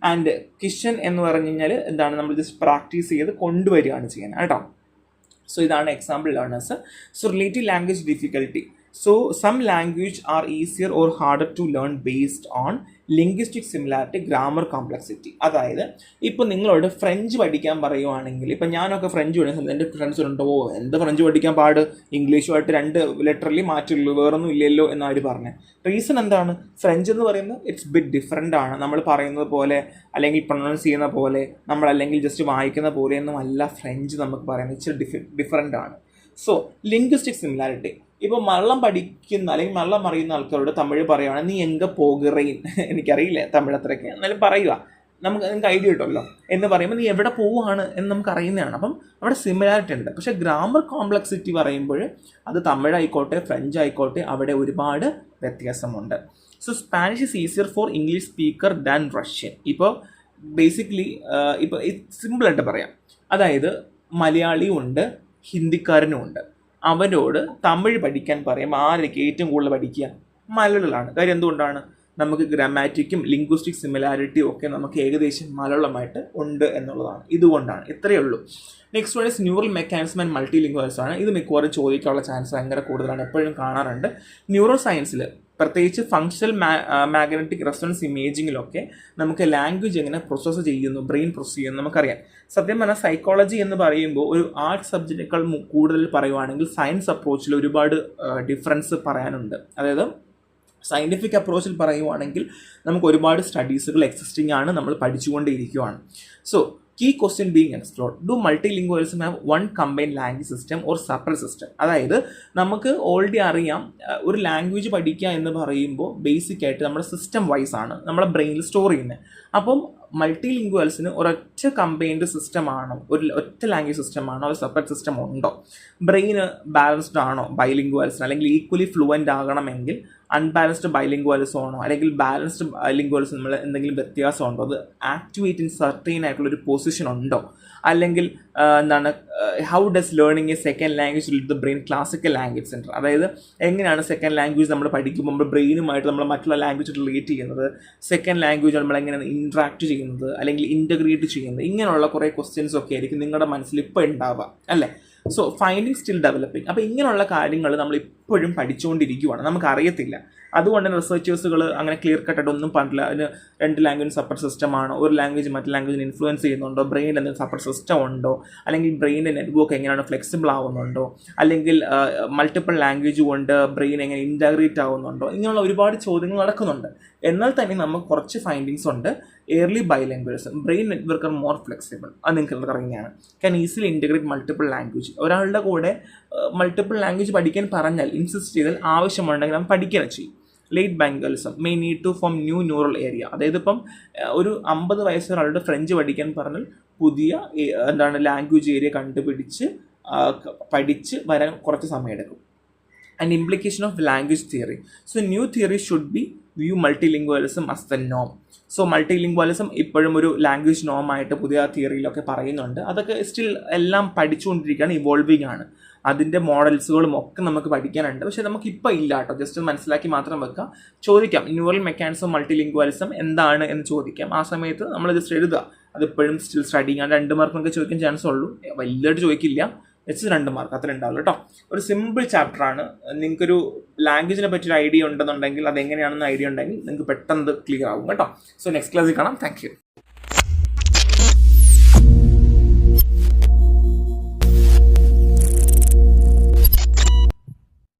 ആൻഡ് കിഷൻ എന്ന് പറഞ്ഞു കഴിഞ്ഞാൽ എന്താണ്, നമ്മൾ ജസ്റ്റ് പ്രാക്ടീസ് ചെയ്ത് കൊണ്ടുവരികയാണ് ചെയ്യാൻ കേട്ടോ. സോ ഇതാണ് example learners. So relative language difficulty. So some language are easier or harder to learn based on linguistic similarity, grammar complexity. അതായത് ഇപ്പോൾ നിങ്ങളോട് ഫ്രഞ്ച് പഠിക്കാൻ പറയുവാണെങ്കിൽ, ഇപ്പം ഞാനൊക്കെ ഫ്രഞ്ച് പഠിക്കുന്ന സമയത്ത് എൻ്റെ ഫ്രണ്ട്സ് ഉണ്ടോ, എന്ത് ഫ്രഞ്ച് പഠിക്കാൻ പാട്, ഇംഗ്ലീഷുമായിട്ട് 2 ലെറ്ററിലേ മാറ്റുള്ളൂ, വേറൊന്നും ഇല്ലല്ലോ എന്നാർ പറഞ്ഞത്. റീസൺ എന്താണ്, ഫ്രഞ്ച് എന്ന് പറയുന്നത് ഇറ്റ്സ് ബിറ്റ് ഡിഫറെൻ്റ് ആണ്. നമ്മൾ പറയുന്നത് പോലെ അല്ലെങ്കിൽ പ്രൊനൗൺസ് ചെയ്യുന്ന പോലെ, നമ്മൾ അല്ലെങ്കിൽ ജസ്റ്റ് വായിക്കുന്ന പോലെയൊന്നും അല്ല ഫ്രഞ്ച് നമുക്ക് പറയുന്നത്, ഇച്ചിരി ഡിഫറെൻ്റ് ആണ്. സോ ലിംഗ്വിസ്റ്റിക് സിമിലാരിറ്റി, ഇപ്പോൾ മലയാളം പഠിക്കുന്ന അല്ലെങ്കിൽ മലയാളം അറിയുന്ന ആൾക്കാരോട് തമിഴ് പറയുകയാണെങ്കിൽ നീ എങ്ക പോകുറേൻ, എനിക്കറിയില്ല തമിഴ് അത്രയ്ക്ക്, എന്നാലും പറയുക, നിങ്ങൾക്ക് ഐഡിയ കിട്ടുമല്ലോ എന്ന് പറയുമ്പോൾ നീ എവിടെ പോവുകയാണ് എന്ന് നമുക്ക് അറിയുന്നതാണ്. അപ്പം അവിടെ സിമിലാരിറ്റി ഉണ്ട്. പക്ഷേ ഗ്രാമർ കോംപ്ലക്സിറ്റി പറയുമ്പോൾ അത് തമിഴായിക്കോട്ടെ ഫ്രഞ്ച് ആയിക്കോട്ടെ അവിടെ ഒരുപാട് വ്യത്യാസമുണ്ട്. So Spanish is easier for English speaker than Russian. ഇപ്പോൾ ബേസിക്കലി ഇപ്പോൾ സിമ്പിളായിട്ട് പറയാം, അതായത് മലയാളിയും ഉണ്ട് ഹിന്ദിക്കാരനും ഉണ്ട്. അവരോട് തമിഴ് പഠിക്കാൻ പറയുമ്പോൾ ആരൊക്കെ ഏറ്റവും കൂടുതൽ പഠിക്കുക, മലയാളികളാണ്. കാര്യം എന്തുകൊണ്ടാണ്, നമുക്ക് ഗ്രാമാറ്റിക്കും ലിംഗ്വിസ്റ്റിക് സിമിലാരിറ്റിയും ഒക്കെ നമുക്ക് ഏകദേശം മലയാളമായിട്ട് ഉണ്ട് എന്നുള്ളതാണ്. ഇതുകൊണ്ടാണ്, ഇത്രയേ ഉള്ളൂ. Next one is neural mechanism and multilinguals ആണ്. ഇത് മിക്കവാറും ചോദിക്കാനുള്ള ചാൻസ് ഭയങ്കര കൂടുതലാണ്, എപ്പോഴും കാണാറുണ്ട്. ന്യൂറോ സയൻസിൽ പ്രത്യേകിച്ച് ഫങ്ഷണൽ മാഗ്നറ്റിക് റെസൊണൻസ് ഇമേജിങ്ങിലൊക്കെ നമുക്ക് ലാംഗ്വേജ് എങ്ങനെ പ്രോസസ്സ് ചെയ്യുന്നു, ബ്രെയിൻ പ്രോസസ് ചെയ്യുന്നു നമുക്കറിയാം. സത്യം പറഞ്ഞാൽ സൈക്കോളജി എന്ന് പറയുമ്പോൾ ഒരു ആർട്സ് സബ്ജക്റ്റിനേക്കാൾ കൂടുതൽ പറയുവാണെങ്കിൽ സയൻസ് അപ്രോച്ചിൽ ഒരുപാട് ഡിഫറൻസ് പറയാനുണ്ട്. അതായത് സയൻറ്റിഫിക് അപ്രോച്ചിൽ പറയുവാണെങ്കിൽ നമുക്ക് ഒരുപാട് സ്റ്റഡീസുകൾ എക്സിസ്റ്റിംഗ് ആണ്, നമ്മൾ പഠിച്ചുകൊണ്ടേയിരിക്കുകയാണ്. So Key question being explored. Do multilingualism have one combined language system or separate system? അതായത് നമുക്ക് ഓൾറെഡി അറിയാം ഒരു ലാംഗ്വേജ് പഠിക്കുക എന്ന് പറയുമ്പോൾ ബേസിക് ആയിട്ട് നമ്മുടെ സിസ്റ്റം വൈസ് ആണ് നമ്മുടെ ബ്രെയിനിൽ സ്റ്റോർ ചെയ്യുന്നത്. അപ്പം മൾട്ടിലിംഗ്വൽസിന് ഒരൊറ്റ കമ്പൈൻഡ് സിസ്റ്റം ആണോ, ഒറ്റ ലാംഗ്വേജ് സിസ്റ്റം ആണോ, ഒരു സെപ്പറേറ്റ് സിസ്റ്റം ഉണ്ടോ? ബ്രെയിന് ബാലൻസ്ഡ് ആണോ ബൈലിംഗ്വൽസിന്, അല്ലെങ്കിൽ ഈക്വലി ഫ്ലുവൻ്റ് ആകണമെങ്കിൽ അൺബാലൻസ്ഡ് ബൈലിംഗ്വലിസം ആണോ, അല്ലെങ്കിൽ ബാലൻസ്ഡ് ബൈലിംഗ്വലിസം നമ്മൾ എന്തെങ്കിലും വ്യത്യാസം ഉണ്ടോ, അത് ആക്ടിവേറ്റ് ഇൻ സർട്ടൈൻ ആയിട്ടുള്ളൊരു പൊസിഷൻ ഉണ്ടോ, അല്ലെങ്കിൽ how does learning a second language with the brain classical language centre, അതായത് എങ്ങനെയാണ് സെക്കൻഡ് ലാംഗ്വേജ് നമ്മൾ പഠിക്കുമ്പോൾ നമ്മൾ ബ്രെയിനുമായിട്ട് നമ്മൾ മറ്റുള്ള ലാംഗ്വേജ് റിലേറ്റ് ചെയ്യുന്നത്, സെക്കൻഡ് ലാംഗ്വേജ് നമ്മൾ എങ്ങനെയാണ് ഇൻട്രാക്ട് ചെയ്യുന്നത് അല്ലെങ്കിൽ ഇൻറ്റഗ്രേറ്റ് ചെയ്യുന്നത്, ഇങ്ങനെയുള്ള കുറേ ക്വസ്റ്റ്യൻസ് ഒക്കെ ആയിരിക്കും നിങ്ങളുടെ മനസ്സിൽ ഇപ്പോൾ ഉണ്ടാവുക അല്ലേ. So finding still developing. അപ്പോൾ ഇങ്ങനെയുള്ള കാര്യങ്ങൾ നമ്മൾ ഇപ്പോഴും പഠിച്ചുകൊണ്ടിരിക്കുകയാണ്, നമുക്കറിയത്തില്ല. അതുകൊണ്ട് തന്നെ റിസർച്ചേഴ്സുകൾ അങ്ങനെ ക്ലിയർ കട്ടായിട്ട് ഒന്നും പറഞ്ഞില്ല. അതിന് 2 ലാംഗ്വേജ് സെപ്പറേറ്റ് സിസ്റ്റം ആണോ, ഒരു ലാംഗ്വേജ് മറ്റു ലാംഗ്വേജിനെ ഇൻഫ്ലുവൻസ് ചെയ്യുന്നുണ്ടോ, ബ്രെയിൻ എന്തെങ്കിലും സെപ്പറേറ്റ് സിസ്റ്റം ഉണ്ടോ, അല്ലെങ്കിൽ ബ്രെയിനിൻ്റെ നെറ്റ്വർക്ക് എങ്ങനെയാണ് ഫ്ലെക്സിബിൾ ആവുന്നുണ്ടോ, അല്ലെങ്കിൽ മൾട്ടിപ്പിൾ ലാംഗ്വേജ് കൊണ്ട് ബ്രെയിൻ എങ്ങനെ ഇൻറ്റഗ്രേറ്റ് ആവുന്നുണ്ടോ, ഇങ്ങനെയുള്ള ഒരുപാട് ചോദ്യങ്ങൾ നടക്കുന്നുണ്ട്. എന്നാൽ തന്നെ നമുക്ക് കുറച്ച് ഫൈൻഡിങ്സ് ഉണ്ട്. Early bilingualism, brain network are more flexible, അത് നിങ്ങൾക്ക് അറിയുന്നതാണ്. Can easily integrate multiple language. ഒരാളുടെ കൂടെ മൾട്ടിപ്പിൾ ലാംഗ്വേജ് പഠിക്കാൻ പറഞ്ഞാൽ, ഇൻസിസ്റ്റ് ചെയ്താൽ, ആവശ്യമുണ്ടെങ്കിൽ നാം പഠിക്കാൻ ചെയ്യും. Late bilingualism may need to form new neural area, അതായത് ഇപ്പം ഒരു 50 വയസ്സൊരാളുടെ ഫ്രഞ്ച് പഠിക്കാൻ പറഞ്ഞാൽ പുതിയ ലാംഗ്വേജ് ഏരിയ കണ്ടുപിടിച്ച് പഠിച്ച് വരാൻ കുറച്ച് സമയമെടുക്കും. And implication of language theory. So new theory should be view multilingualism as the നോം. സോ മൾട്ടിലിംഗ്വലിസം ഇപ്പോഴും ഒരു ലാംഗ്വേജ് നോമായിട്ട് പുതിയ തിയറിയിലൊക്കെ പറയുന്നുണ്ട്. അതൊക്കെ സ്റ്റിൽ എല്ലാം പഠിച്ചുകൊണ്ടിരിക്കുകയാണ്, ഇവോൾവിങ് ആണ്. അതിൻ്റെ മോഡൽസുകളും ഒക്കെ നമുക്ക് പഠിക്കാനുണ്ട്. പക്ഷേ നമുക്കിപ്പോൾ ഇല്ല കേട്ടോ, ജസ്റ്റ് മനസ്സിലാക്കി മാത്രം വെക്കാം. ചോദിക്കാം ന്യൂറൽ മെക്കാനിസം മൾട്ടിലിംഗ്വലിസം എന്താണ് എന്ന് ചോദിക്കാം. ആ സമയത്ത് നമ്മൾ ജസ്റ്റ് എഴുതുക. അതിപ്പോഴും സ്റ്റിൽ സ്റ്റഡിങ് ആണ്. 2 മാർക്കൊക്കെ ചോദിക്കാൻ ചാൻസ് ഉള്ളൂ, വലിയതായിട്ട് ചോദിക്കില്ല. വെച്ച് 2 മാർക്ക് അത്ര ഉണ്ടാവില്ല കേട്ടോ. ഒരു സിമ്പിൾ ചാപ്റ്ററാണ്. നിങ്ങൾക്കൊരു ലാംഗ്വേജിനെ പറ്റിയൊരു ഐഡിയ ഉണ്ടെന്നുണ്ടെങ്കിൽ, അതെങ്ങനെയാണെന്ന് ഐഡിയ ഉണ്ടെങ്കിൽ നിങ്ങൾക്ക് പെട്ടെന്ന് ക്ലിയർ ആവും കേട്ടോ. സോ നെക്സ്റ്റ് ക്ലാസ്സിൽ കാണാം. Thank you.